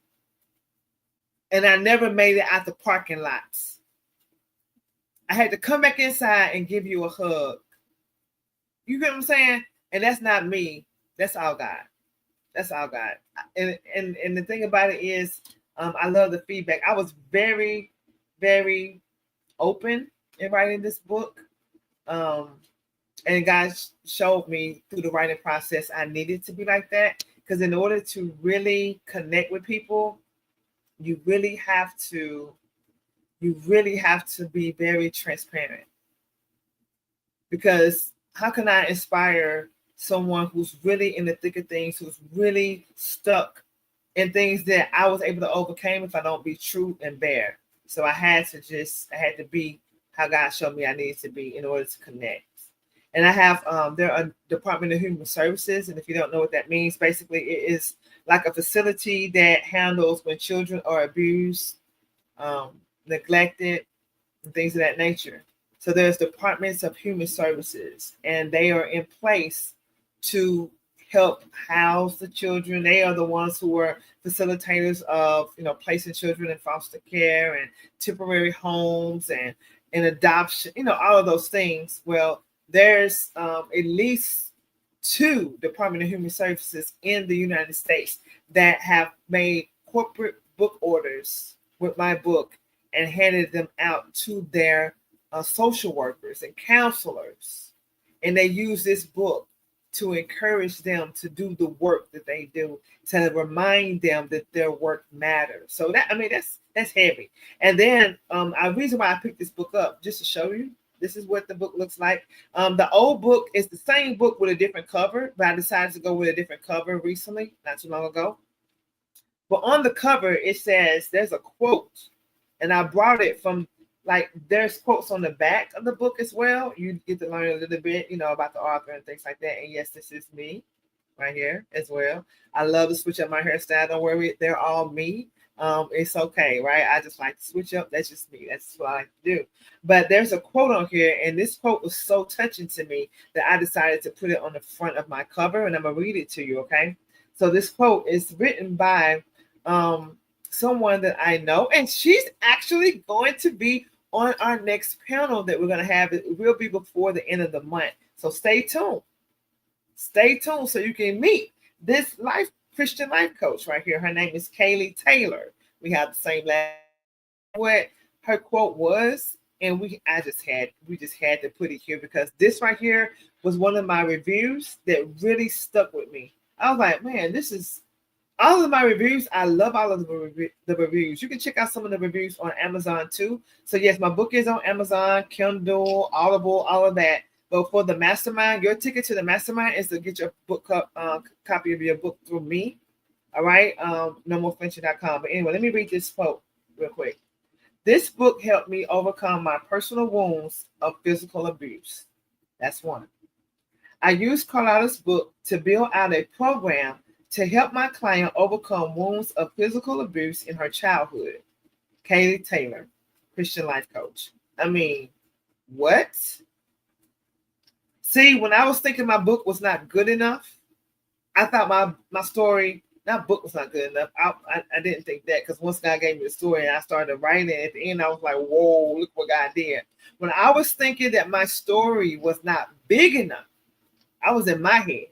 and I never made it out the parking lots. I had to come back inside and give you a hug. You get what I'm saying? And that's not me. That's all God. That's all God. And the thing about it is, I love the feedback. I was very, very open in writing this book. And God showed me through the writing process I needed to be like that. Because in order to really connect with people, you really have to be very transparent. Because how can I inspire someone who's really in the thick of things, who's really stuck in things that I was able to overcome if I don't be true and bare? So I had to be how God showed me I needed to be in order to connect. And I have, there are Department of Human Services. And if you don't know what that means, basically it is like a facility that handles when children are abused, neglected, and things of that nature. So there's Departments of Human Services, and they are in place to help house the children. They are the ones who are facilitators of, placing children in foster care and temporary homes and adoption, all of those things. Well, there's at least 2 Department of Human Services in the United States that have made corporate book orders with my book and handed them out to their social workers and counselors. And they use this book to encourage them to do the work that they do, to remind them that their work matters. So that's heavy. And then a reason why I picked this book up, just to show you, this is what the book looks like. The old book is the same book with a different cover, but I decided to go with a different cover recently, not too long ago. But on the cover, it says, there's a quote, and I brought it from, there's quotes on the back of the book as well. You get to learn a little bit, about the author and things like that. And yes, this is me right here as well. I love to switch up my hairstyle. Don't worry, they're all me. It's okay, right? I just like to switch up. That's just me. That's what I like to do. But there's a quote on here, and this quote was so touching to me that I decided to put it on the front of my cover, and I'm gonna read it to you, okay? So this quote is written by someone that I know, and she's actually going to be on our next panel that we're going to have. It will be before the end of the month. So stay tuned. Stay tuned so you can meet this Christian life coach right here. Her name is Carlotta Taylor. We have the same last what her quote was, and we just had to put it here because this right here was one of my reviews that really stuck with me. I was like, man, this is all of my reviews. I love all of the reviews. You can check out some of the reviews on Amazon too. So yes, my book is on Amazon, Kindle, Audible, all of that. But for the mastermind, your ticket to the mastermind is to get your book copy of your book through me. All right, nomoreflinching.com. But anyway, let me read this quote real quick. This book helped me overcome my personal wounds of physical abuse. That's one. I used Carlotta's book to build out a program to help my client overcome wounds of physical abuse in her childhood. Carlotta Taylor, Christian life coach. I mean, what? See, when I was thinking my book was not good enough, I thought my story, that book was not good enough. I didn't think that because once God gave me the story and I started writing it, at the end, I was like, whoa, look what God did. When I was thinking that my story was not big enough, I was in my head.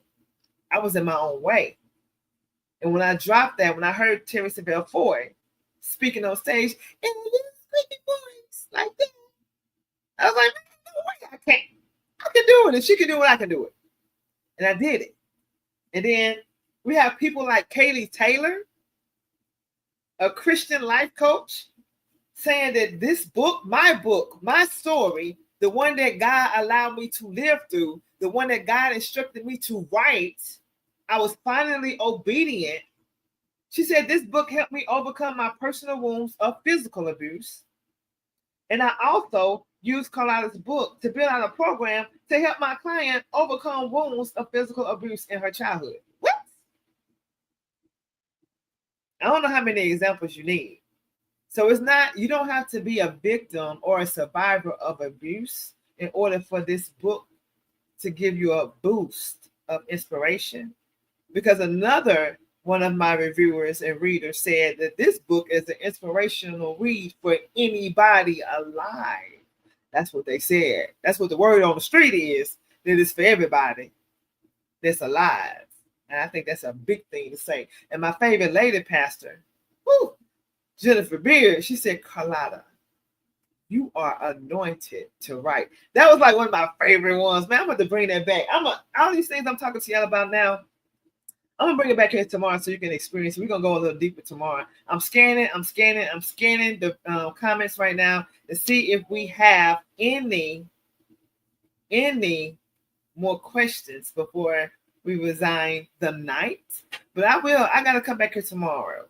I was in my own way. And when I dropped that, when I heard Teresa Belfoy speaking on stage, and a little squeaky voice like that, I was like, man, no way I can't. I can do it. If she can do it, I can do it. And I did it. And then we have people like Carlotta Taylor, a Christian life coach, saying that this book, my story, the one that God allowed me to live through, the one that God instructed me to write, I was finally obedient. She said, this book helped me overcome my personal wounds of physical abuse. And I also used Carlotta's book to build out a program to help my client overcome wounds of physical abuse in her childhood. What? I don't know how many examples you need. So it's not, you don't have to be a victim or a survivor of abuse in order for this book to give you a boost of inspiration. Because another one of my reviewers and readers said that this book is an inspirational read for anybody alive. That's what they said. That's what the word on the street is. That it's for everybody that's alive. And I think that's a big thing to say. And my favorite lady pastor, Jennifer Beard, she said, Carlotta, you are anointed to write. That was like one of my favorite ones. Man, I'm going to bring that back. All these things I'm talking to y'all about now, I'm going to bring it back here tomorrow so you can experience it. We're going to go a little deeper tomorrow. I'm scanning the comments right now to see if we have any more questions before we resign the night. But I got to come back here tomorrow.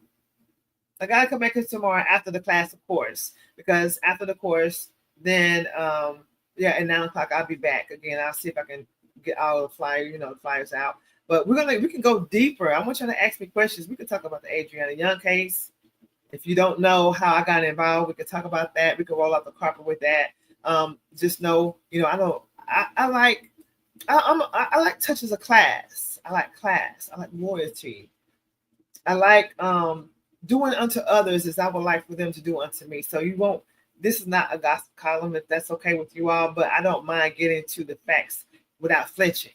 After the class, of course, because after the course, then, at 9:00, I'll be back again. I'll see if I can get all the flyers out. But we can go deeper. I want you to ask me questions. We can talk about the Adriana Young case. If you don't know how I got involved, we can talk about that. We can roll out the carpet with that. Just know, I like touches of class. I like class. I like loyalty. I like doing unto others as I would like for them to do unto me. So this is not a gospel column if that's okay with you all, but I don't mind getting to the facts without flinching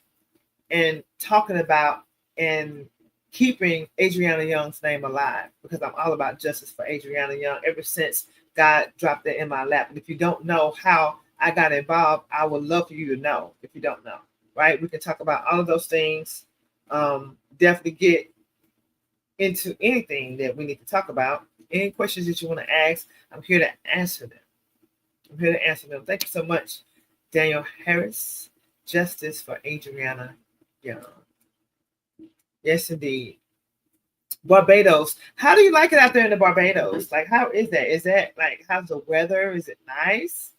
and talking about and keeping Adriana Young's name alive, because I'm all about justice for Adriana Young ever since God dropped it in my lap. And if you don't know how I got involved, I would love for you to know if you don't know, right? We can talk about all of those things. Definitely get into anything that we need to talk about. Any questions that you want to ask, I'm here to answer them. Thank you so much, Daniel Harris. Justice for Adriana Young. Yes, indeed. Barbados. How do you like it out there in the Barbados? Like, how is that? Is that like, how's the weather? Is it nice?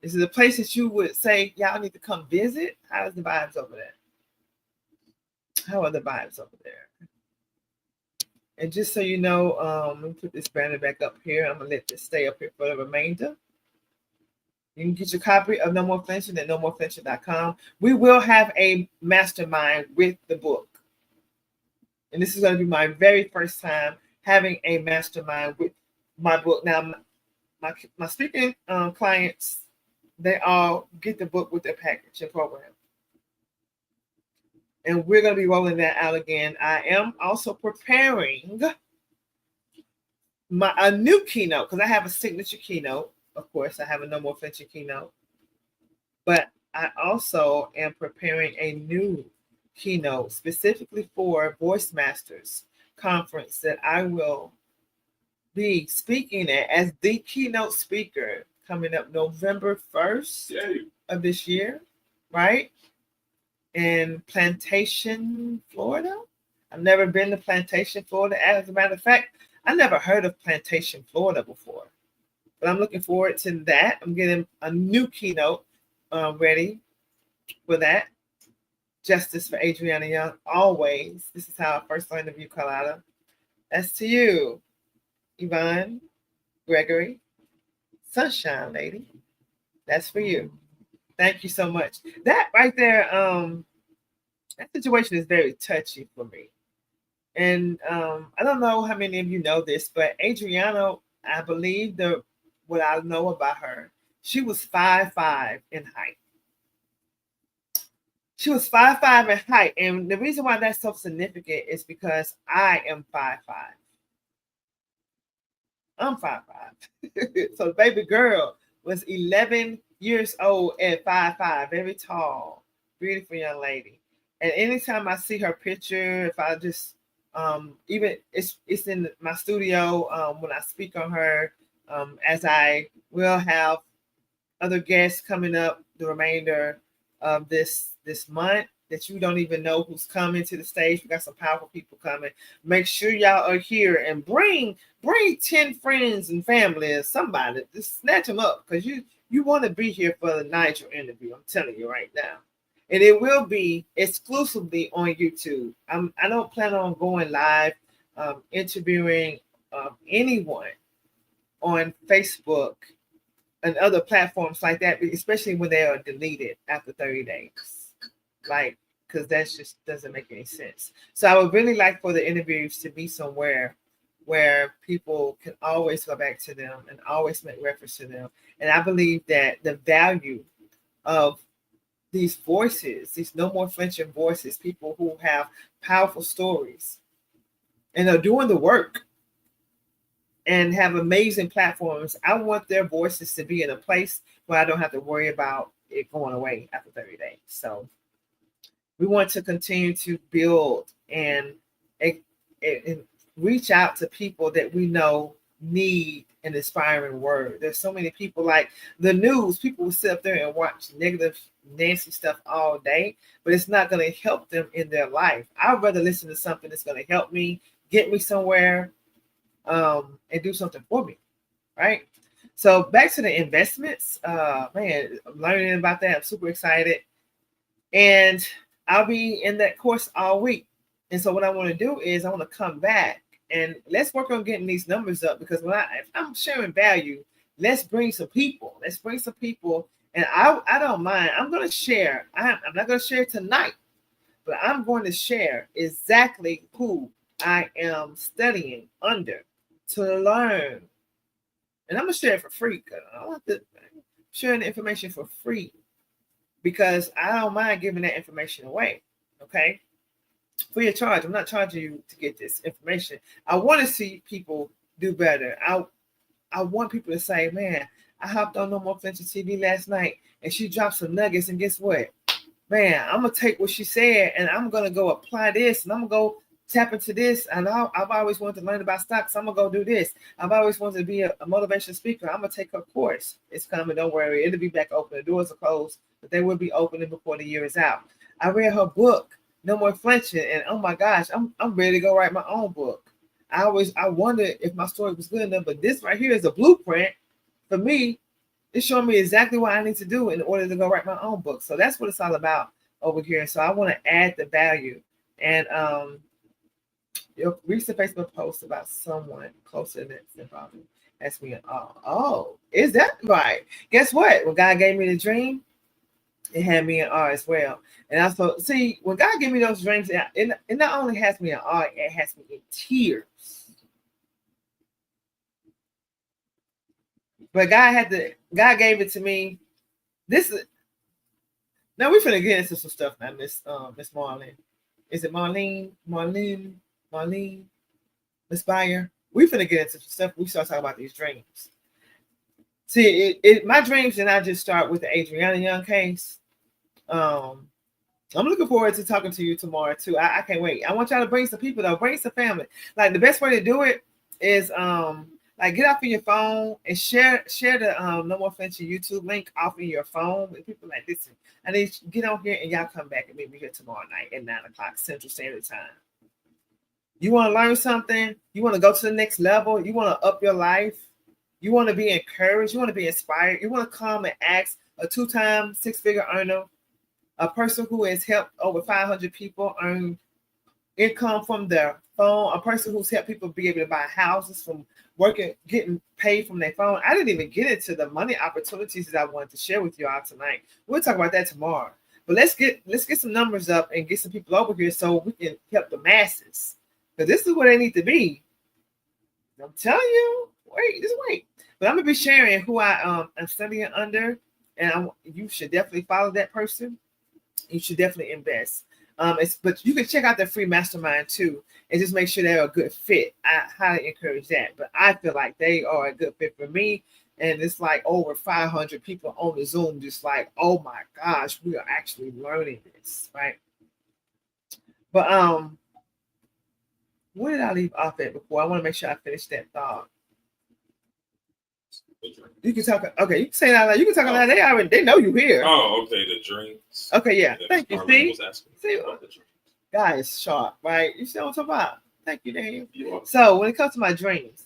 Is it a place that you would say, y'all need to come visit? How's the vibes over there? How are the vibes over there? And just so you know, let me put this banner back up here. I'm going to let this stay up here for the remainder. You can get your copy of No More Flinching at nomoreflinching.com. We will have a mastermind with the book. And this is going to be my very first time having a mastermind with my book. Now, my speaking clients, they all get the book with their package and program. And we're going to be rolling that out again. I am also preparing a new keynote because I have a signature keynote. Of course, I have a No More Flinching keynote. But I also am preparing a new keynote specifically for Voice Masters conference that I will be speaking at as the keynote speaker coming up November 1st of this year, right? In Plantation, Florida. I've never been to Plantation, Florida. As a matter of fact, I never heard of Plantation, Florida before. But I'm looking forward to that. I'm getting a new keynote ready for that. Justice for Adriana Young, always. This is how I first learned of you, Carlotta. That's to you, Yvonne, Gregory, Sunshine Lady. That's for you. Thank you so much. That right there, that situation is very touchy for me. And I don't know how many of you know this, but Adriana, I believe what I know about her, she was 5'5" in height. She was 5'5" in height. And the reason why that's so significant is because I am 5'5". I'm 5'5". So the baby girl was 11 years old at 5'5", very tall, beautiful young lady. And anytime I see her picture, if I just even it's in my studio when I speak on her, as I will have other guests coming up the remainder of this month that you don't even know who's coming to the stage. We got some powerful people coming. Make sure y'all are here and bring 10 friends and family or somebody. Just snatch them up because you want to be here for the Nigel interview. I'm telling you right now. And it will be exclusively on YouTube. I don't plan on going live, interviewing anyone on Facebook and other platforms like that, especially when they are deleted after 30 days. Like, because that just doesn't make any sense. So I would really like for the interviews to be somewhere where people can always go back to them and always make reference to them. And I believe that the value of these voices, these No More Flinching voices, people who have powerful stories and are doing the work and have amazing platforms, I want their voices to be in a place where I don't have to worry about it going away after 30 days. So we want to continue to build and reach out to people that we know need an inspiring word. There's so many people like the news. People will sit up there and watch negative, nasty stuff all day, but it's not going to help them in their life. I'd rather listen to something that's going to help me, get me somewhere, and do something for me, right? So back to the investments. Man, I'm learning about that. I'm super excited. And I'll be in that course all week. And so what I want to do is I want to come back and let's work on getting these numbers up, because if I'm sharing value, let's bring some people. Let's bring some people. And I don't mind. I'm going to share. I'm not going to share tonight, but I'm going to share exactly who I am studying under to learn. And I'm going to share it for free. I want to share the information for free because I don't mind giving that information away. Okay? Free of charge. I'm not charging you to get this information. I want to see people do better. I want people to say, man, I hopped on No More Flinching TV last night and she dropped some nuggets, and guess what? Man, I'm going to take what she said and I'm going to go apply this, and I'm going to go tap into this. And I've always wanted to learn about stocks. I'm going to go do this. I've always wanted to be a motivational speaker. I'm going to take her course. It's coming. Don't worry. It'll be back open. The doors are closed, but they will be opening before the year is out. I read her book, No More Flinching, and oh my gosh, I'm ready to go write my own book. I wondered if my story was good enough, but this right here is a blueprint for me. It's showing me exactly what I need to do in order to go write my own book. So that's what it's all about over here. So I want to add the value. And your recent Facebook post about someone closer than probably asked me, oh, is that right? Guess what? When God gave me the dream, it had me an R as well. And I thought, see, when God gave me those dreams, it not only has me an R, it has me in tears. But God gave it to me. This is now we finna get into some stuff now, Miss Marlene. Is it Marlene? Miss Byer? We finna get into some stuff. We start talking about these dreams. See, my dreams did not just start with the Adriana Young case. I'm looking forward to talking to you tomorrow too. I can't wait. I want y'all to bring some people though, bring some family. Like the best way to do it is like get off of your phone and share the No More Flinching YouTube link off of your phone. And people like, listen, I need to get on here and y'all come back and meet me here tomorrow night at 9:00 Central Standard Time. You want to learn something? You want to go to the next level? You want to up your life? You want to be encouraged? You want to be inspired? You want to come and ask a 2-time 6-figure earner, a person who has helped over 500 people earn income from their phone, a person who's helped people be able to buy houses from working, getting paid from their phone. I didn't even get into the money opportunities that I wanted to share with you all tonight. We'll talk about that tomorrow. But let's get some numbers up and get some people over here so we can help the masses. Because this is where they need to be. I'm telling you, just wait. But I'm gonna be sharing who I am studying under, and you should definitely follow that person. You should definitely invest. But you can check out their free mastermind too, and just make sure they're a good fit. I highly encourage that. But I feel like they are a good fit for me, and it's like over 500 people on the Zoom, just like, oh my gosh, we are actually learning this, right? But where did I leave off at before? I want to make sure I finish that thought. You can talk. Okay, you can say that. You can talk about that. They know you here. Oh, okay. The dreams. Okay, yeah. Thank you. See, about the dreams. Guys, sharp, right? You see what I'm talking about? Thank you, Dave. So when it comes to my dreams,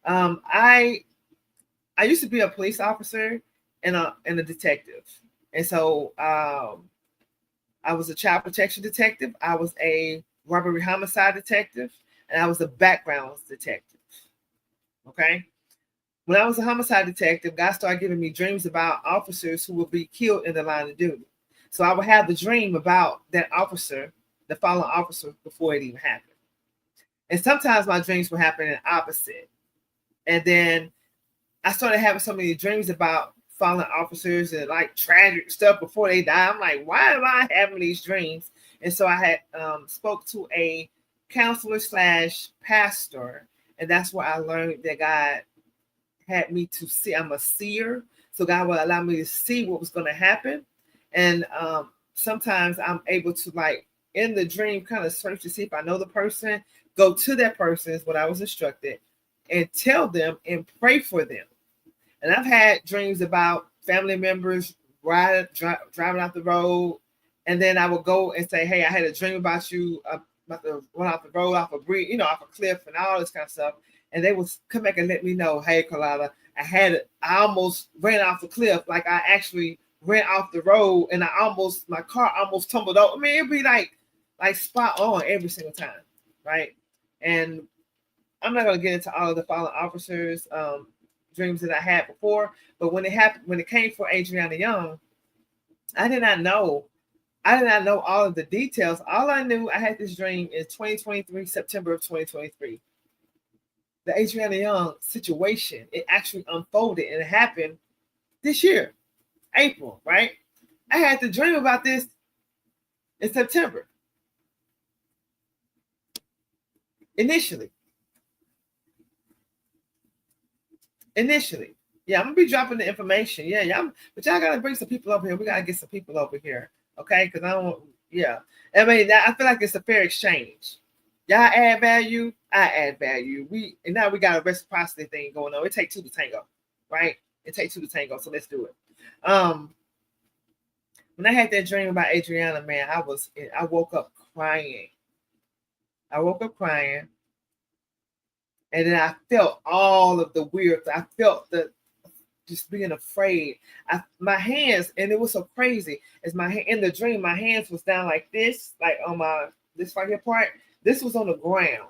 I used to be a police officer and a detective, and so I was a child protection detective. I was a robbery homicide detective, and I was a backgrounds detective. Okay. When I was a homicide detective, God started giving me dreams about officers who would be killed in the line of duty. So I would have the dream about that officer, the fallen officer, before it even happened. And sometimes my dreams would happen in opposite. And then I started having so many dreams about fallen officers and like tragic stuff before they die. I'm like, why am I having these dreams? And so I had spoke to a counselor / pastor, and that's where I learned that God had me to see. I'm a seer, so God will allow me to see what was going to happen. And sometimes I'm able to, like, in the dream, kind of search to see if I know the person, go to that person is what I was instructed, and tell them and pray for them. And I've had dreams about family members driving out the road, and then I would go and say, hey, I had a dream about you, about to run off the road, off a bridge, off a cliff and all this kind of stuff. And they would come back and let me know, hey, Carlotta, I almost ran off the cliff. Like I actually ran off the road and my car almost tumbled over. I mean, it'd be like spot on every single time, right? And I'm not going to get into all of the fallen officers' dreams that I had before, but when it came for Adriana Young, I did not know all of the details. All I knew, I had this dream in 2023, September of 2023. The Adriana Young situation, it actually unfolded and it happened this year, April, right? I had to dream about this in September. Initially. Yeah, I'm gonna be dropping the information. Yeah, but y'all gotta bring some people over here. We gotta get some people over here, okay? Because I mean, I feel like it's a fair exchange. Y'all add value, I add value. Now we got a reciprocity thing going on. It takes two to tango, right? It takes two to tango, so let's do it. When I had that dream about Adriana, man, I woke up crying. And then I felt all of the weird. I felt just being afraid. My hands, and it was so crazy. In the dream, my hands was down like this, like on this right here part. This was on the ground.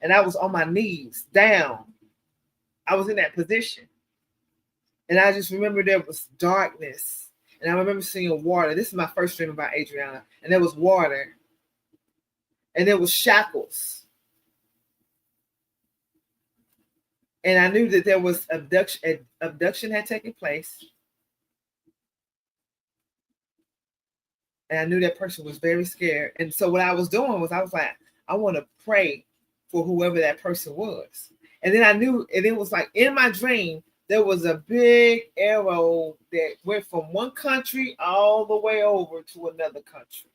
And I was on my knees, down. I was in that position. And I just remember there was darkness. And I remember seeing water. This is my first dream about Adriana. And there was water. And there was shackles. And I knew that there was abduction had taken place. And I knew that person was very scared. And so what I was doing was I was like, I want to pray for whoever that person was. And then I knew, and it was like in my dream, there was a big arrow that went from one country all the way over to another country.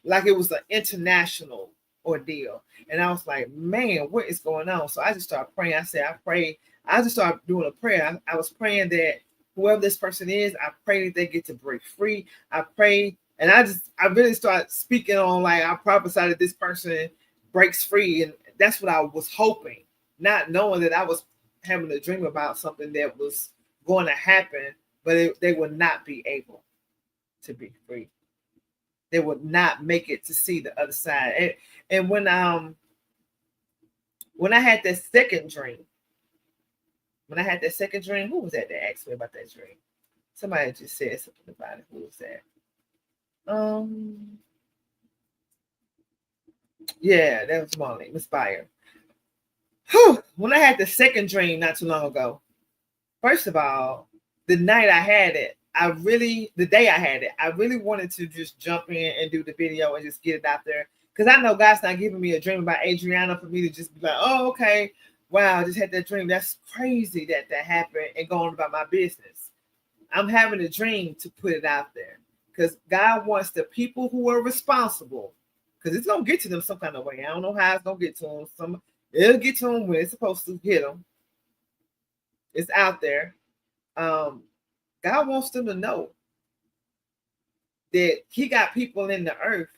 Like it was an international ordeal. And I was like, man, what is going on? So I just started praying. I just started doing a prayer. I was praying that whoever this person is, I pray that they get to break free. I pray, and I really started speaking on, like, I prophesied that this person breaks free. And that's what I was hoping, not knowing that I was having a dream about something that was going to happen, but they would not be able to be free. They would not make it to see the other side. And when I had that second dream, who was that asked me about that dream? Somebody just said something about it. Who was that? Yeah, that was Molly, Miss Byer. When I had the second dream not too long ago, first of all, the night I had it, the day I had it, I really wanted to just jump in and do the video and just get it out there. Because I know God's not giving me a dream about Adriana for me to just be like, oh, okay, wow, I just had that dream. That's crazy that happened, and go on about my business. I'm having a dream to put it out there because God wants the people who are responsible, because it's going to get to them some kind of way. I don't know how it's going to get to them. It'll get to them when it's supposed to hit them. It's out there. God wants them to know that he got people in the earth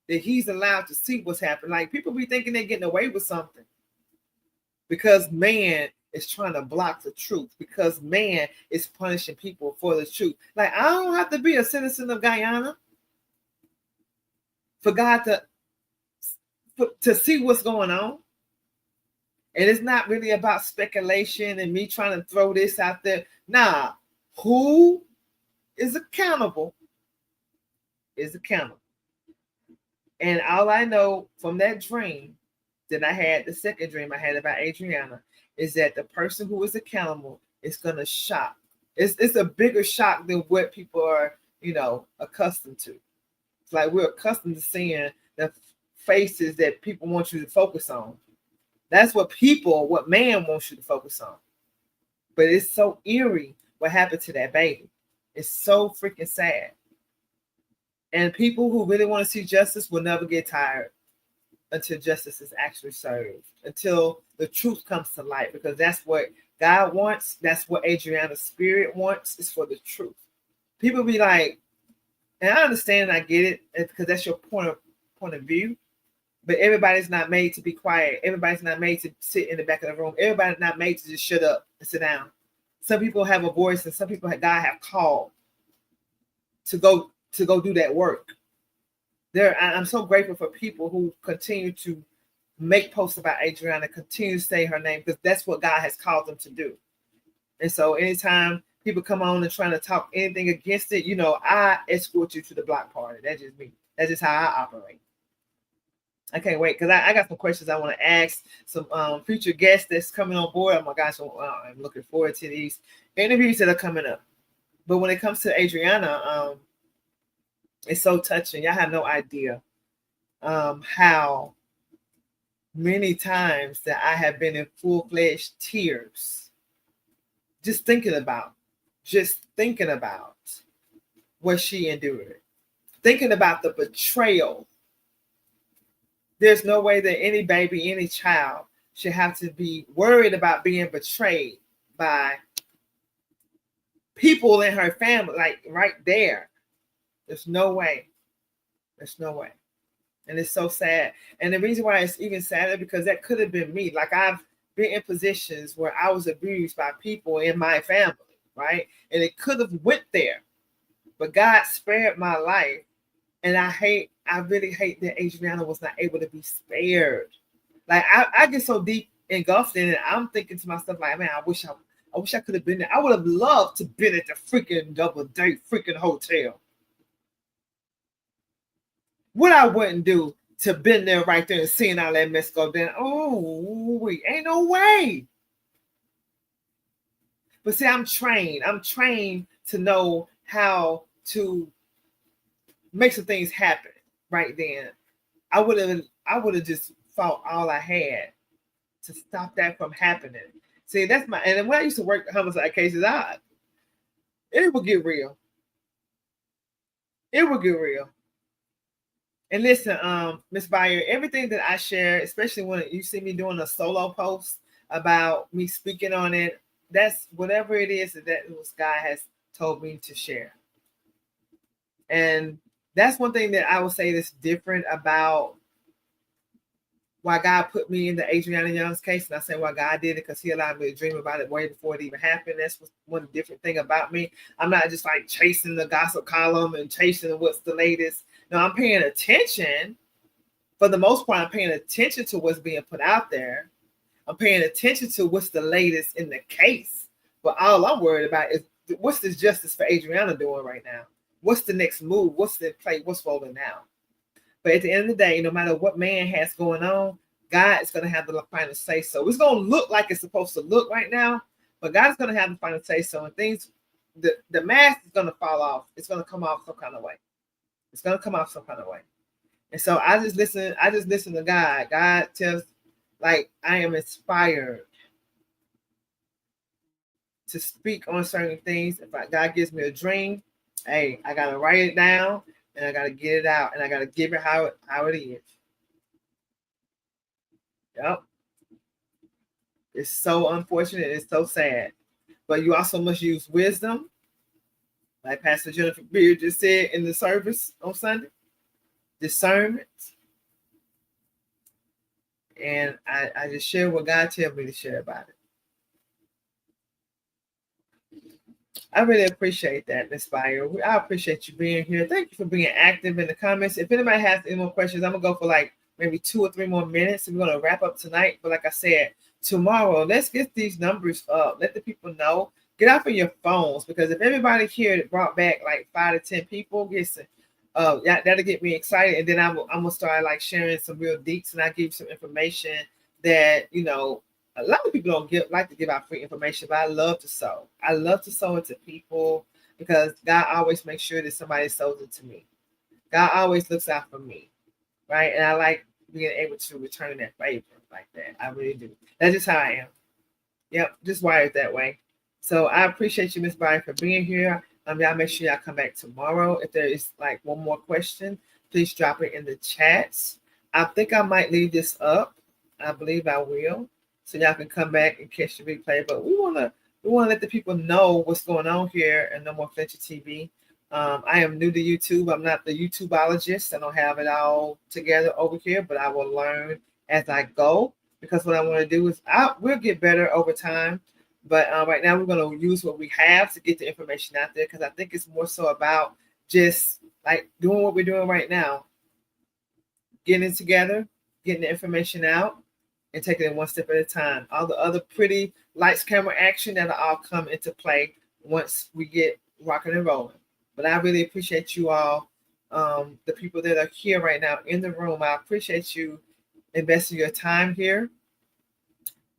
that he's allowed to see what's happening. Like, people be thinking they're getting away with something because man is trying to block the truth, because man is punishing people for the truth. Like, I don't have to be a citizen of Guyana for God to see what's going on. And it's not really about speculation and me trying to throw this out there. Nah, who is accountable is accountable. And all I know from that dream that I had, the second dream I had about Adriana, is that the person who is accountable is going to shock. It's a bigger shock than what people are, accustomed to. It's like we're accustomed to seeing the faces that people want you to focus on. That's what man wants you to focus on. But it's so eerie what happened to that baby. It's so freaking sad. And people who really want to see justice will never get tired until justice is actually served, until the truth comes to light, because that's what God wants. That's what Adriana's spirit wants, is for the truth. People be like, and I understand and I get it, because that's your point of view. But everybody's not made to be quiet. Everybody's not made to sit in the back of the room. Everybody's not made to just shut up and sit down. Some people have a voice, and some people God have called to go do that work. I'm so grateful for people who continue to make posts about Adriana, continue to say her name, because that's what God has called them to do. And so anytime people come on and trying to talk anything against it, I escort you to the block party. That's just me. That's just how I operate. I can't wait, because I got some questions I want to ask some future guests that's coming on board. Oh my gosh, I'm looking forward to these interviews that are coming up. But when it comes to Adriana, it's so touching. Y'all have no idea how many times that I have been in full-fledged tears just thinking about what she endured, thinking about the betrayal. There's no way that any baby, any child should have to be worried about being betrayed by people in her family, like right there. There's no way. There's no way. And it's so sad. And the reason why it's even sadder, because that could have been me. Like, I've been in positions where I was abused by people in my family, right? And it could have went there. But God spared my life. And I really hate that Adriana was not able to be spared. Like, I get so deep engulfed in it. I'm thinking to myself, like, man, I wish I could have been there. I would have loved to been at the freaking double date freaking hotel. What I wouldn't do to been there right there and seeing all that mess go down. Oh, ain't no way. But see, I'm trained. I'm trained to know how to make some things happen right then. I would have just fought all I had to stop that from happening. See, that's my, and when I used to work homicide cases, it would get real. It would get real. And listen, Miss Bayer, everything that I share, especially when you see me doing a solo post about me speaking on it, that's whatever it is that was God has told me to share. And that's one thing that I would say that's different about why God put me in the Adriana Young's case. And I say why God did it because he allowed me to dream about it way before it even happened. That's one different thing about me. I'm not just like chasing the gossip column and chasing what's the latest. No, I'm paying attention. For the most part, I'm paying attention to what's being put out there. I'm paying attention to what's the latest in the case. But all I'm worried about is what's this justice for Adriana doing right now? What's the next move? What's the play? What's rolling now? But at the end of the day, no matter what man has going on, God is going to have the final say so. It's going to look like it's supposed to look right now, but God is going to have the final say so. And things, the mask is going to fall off. It's going to come off some kind of way. It's going to come off some kind of way. And so I just listen to God. God tells, like, I am inspired to speak on certain things. If God gives me a dream, hey, I got to write it down and I got to get it out and I got to give it how it is. Yep. It's so unfortunate. It's so sad. But you also must use wisdom, like Pastor Jennifer Beard just said in the service on Sunday. Discernment. And I just share what God tells me to share about it. I really appreciate that, Ms. Bayer. I appreciate you being here. Thank you for being active in the comments. If anybody has any more questions, I'm going to go for like maybe 2 or 3 more minutes. And we're going to wrap up tonight. But like I said, tomorrow, let's get these numbers up. Let the people know. Get off of your phones, because if everybody here brought back like 5 to 10 people, gets that'll get me excited. And then I'm going to start like sharing some real deets, and I give you some information that, you know, a lot of people don't like to give out free information, but I love to sow. I love to sow into people because God always makes sure that somebody sows into me. God always looks out for me, right? And I like being able to return that favor like that. I really do. That's just how I am. Yep, just wired that way. So I appreciate you, Ms. Bayer, for being here. Y'all make sure y'all come back tomorrow. If there is like one more question, please drop it in the chats. I think I might leave this up. I believe I will. So y'all can come back and catch the replay. But we wanna let the people know what's going on here at No More Flinching TV. I am new to YouTube. I'm not the YouTubeologist. I don't have it all together over here, but I will learn as I go, because what I want to do is we'll get better over time. But right now we're going to use what we have to get the information out there, because I think it's more so about just like doing what we're doing right now, getting it together, getting the information out, and taking it one step at a time. All the other pretty lights, camera, action, that'll all come into play once we get rocking and rolling. But I really appreciate you all, the people that are here right now in the room. I appreciate you investing your time here.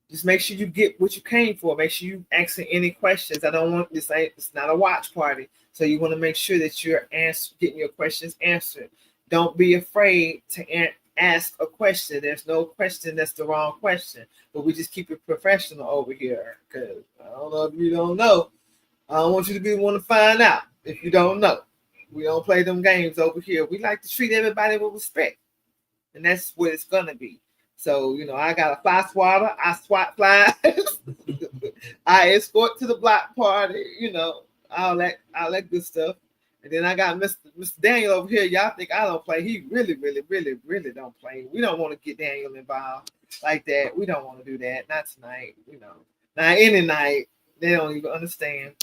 Just make sure you get what you came for. Make sure you answer any questions. I don't want this. It's not a watch party, so you want to make sure that you're getting your questions answered. Don't be afraid to ask a question. There's no question that's the wrong question, but we just keep it professional over here, because I don't know if you don't know. I don't want you to be the one to find out if you don't know. We don't play them games over here. We like to treat everybody with respect, and that's what it's gonna be. So, you know, I got a fly swatter. I swat flies. I escort to the block party. You know, all that good stuff. And then I got Mr. Daniel over here. Y'all think I don't play. He really, really, really, really don't play. We don't want to get Daniel involved like that. We don't want to do that. Not tonight. You know, not any night. They don't even understand.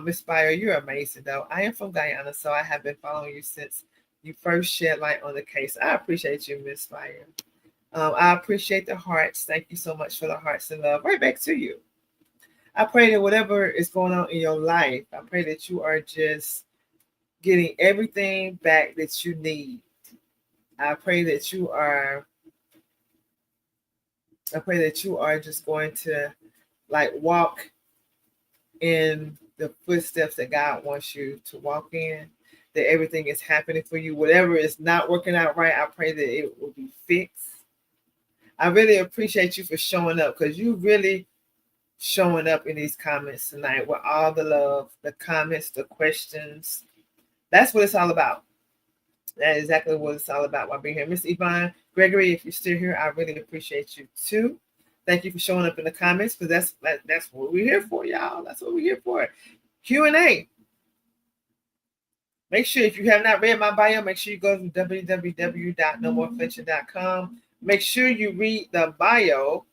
Miss Bayer, you're amazing, though. I am from Guyana, so I have been following you since you first shed light on the case. I appreciate you, Miss Bayer. I appreciate the hearts. Thank you so much for the hearts and love. Right back to you. I pray that whatever is going on in your life, I pray that you are just getting everything back that you need. I pray that you are just going to like walk in the footsteps that God wants you to walk in, that everything is happening for you. Whatever is not working out right, I pray that it will be fixed. I really appreciate you for showing up, because you really showing up in these comments tonight with all the love, the comments, the questions. That's what it's all about. That is exactly what it's all about while being here. Miss Yvonne Gregory, if you're still here, I really appreciate you too. Thank you for showing up in the comments, because that's what we're here for, y'all. That's what we're here for. Q&A. Make sure, if you have not read my bio, make sure you go to www.nomoreflinching.com. Make sure you read the bio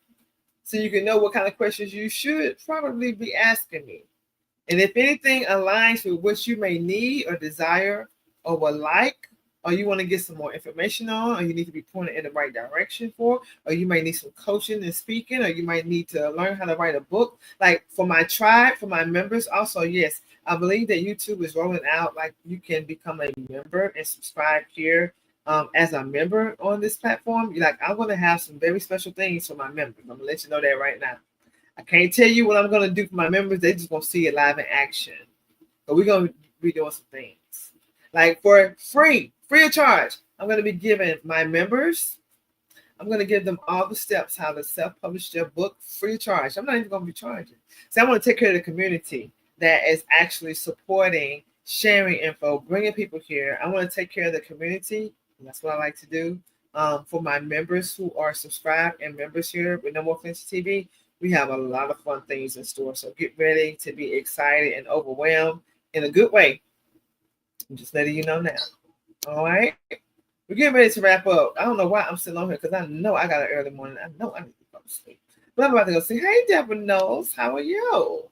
so you can know what kind of questions you should probably be asking me. And if anything aligns with what you may need or desire or would like, or you want to get some more information on, or you need to be pointed in the right direction for, or you might need some coaching and speaking, or you might need to learn how to write a book. Like for my tribe, for my members also, yes, I believe that YouTube is rolling out, like you can become a member and subscribe here as a member on this platform. Like, I'm going to have some very special things for my members. I'm going to let you know that right now. I can't tell you what I'm going to do for my members. They just going to see it live in action. But we're going to be doing some things. Like for free of charge, I'm going to be giving my members, I'm going to give them all the steps how to self-publish their book free of charge. I'm not even going to be charging. So I want to take care of the community that is actually supporting, sharing info, bringing people here. I want to take care of the community. That's what I like to do. For my members who are subscribed and members here with No More Flinching TV, we have a lot of fun things in store. So get ready to be excited and overwhelmed in a good way. I'm just letting you know now. All right. We're getting ready to wrap up. I don't know why I'm still on here, because I know I got an early morning. I know I need to go to sleep. But I'm about to go say, hey, Deborah Knowles, how are you?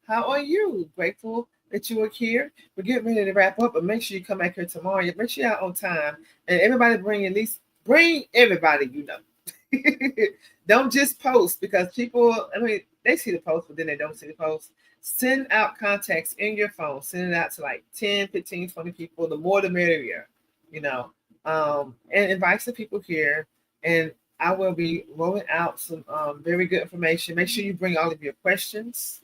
How are you? Grateful that you were here. We're getting ready to wrap up, but make sure you come back here tomorrow. Make sure you're out on time. And everybody bring everybody you know. Don't just post, because people, I mean, they see the post, but then they don't see the post. Send out contacts in your phone. Send it out to like 10, 15, 20 people. The more the merrier, you know. And invite some people here. And I will be rolling out some very good information. Make sure you bring all of your questions,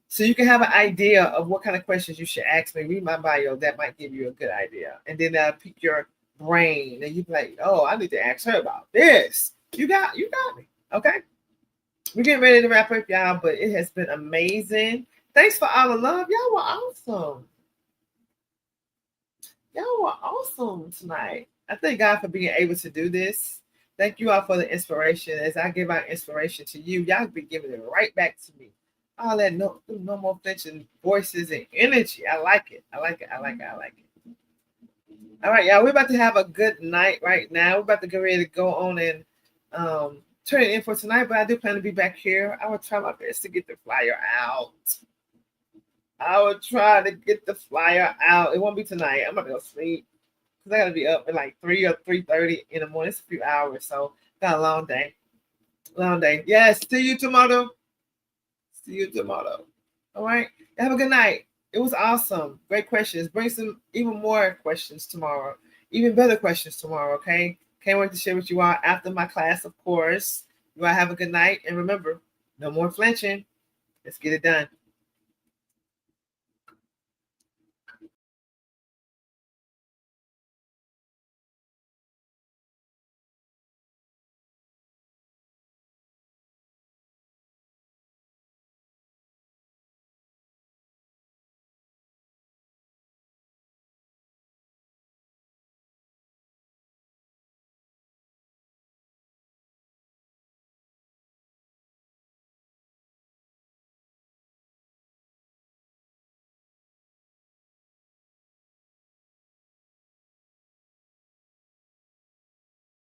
so you can have an idea of what kind of questions you should ask me. Read my bio. That might give you a good idea. And then pick your brain. And you be like, oh, I need to ask her about this. You got me. Okay. We're getting ready to wrap up, y'all, but it has been amazing. Thanks for all the love. Y'all were awesome. Y'all were awesome tonight. I thank God for being able to do this. Thank you all for the inspiration. As I give out inspiration to you, y'all be giving it right back to me. All that no more flinching voices and energy. I like it. I like it. All right, y'all. We're about to have a good night right now. We're about to get ready to go on and turn it in for tonight, but I do plan to be back here. I will try my best to get the flyer out. It won't be tonight. I'm about to go sleep, because I got to be up at like 3 or 3:30 in the morning. It's a few hours, so got a long day. Yes, see you tomorrow. All right. Have a good night. It was awesome. Great questions. Bring some even more questions tomorrow. Even better questions tomorrow, okay? Can't wait to share with you all after my class, of course. You all have a good night. And remember, no more flinching. Let's get it done.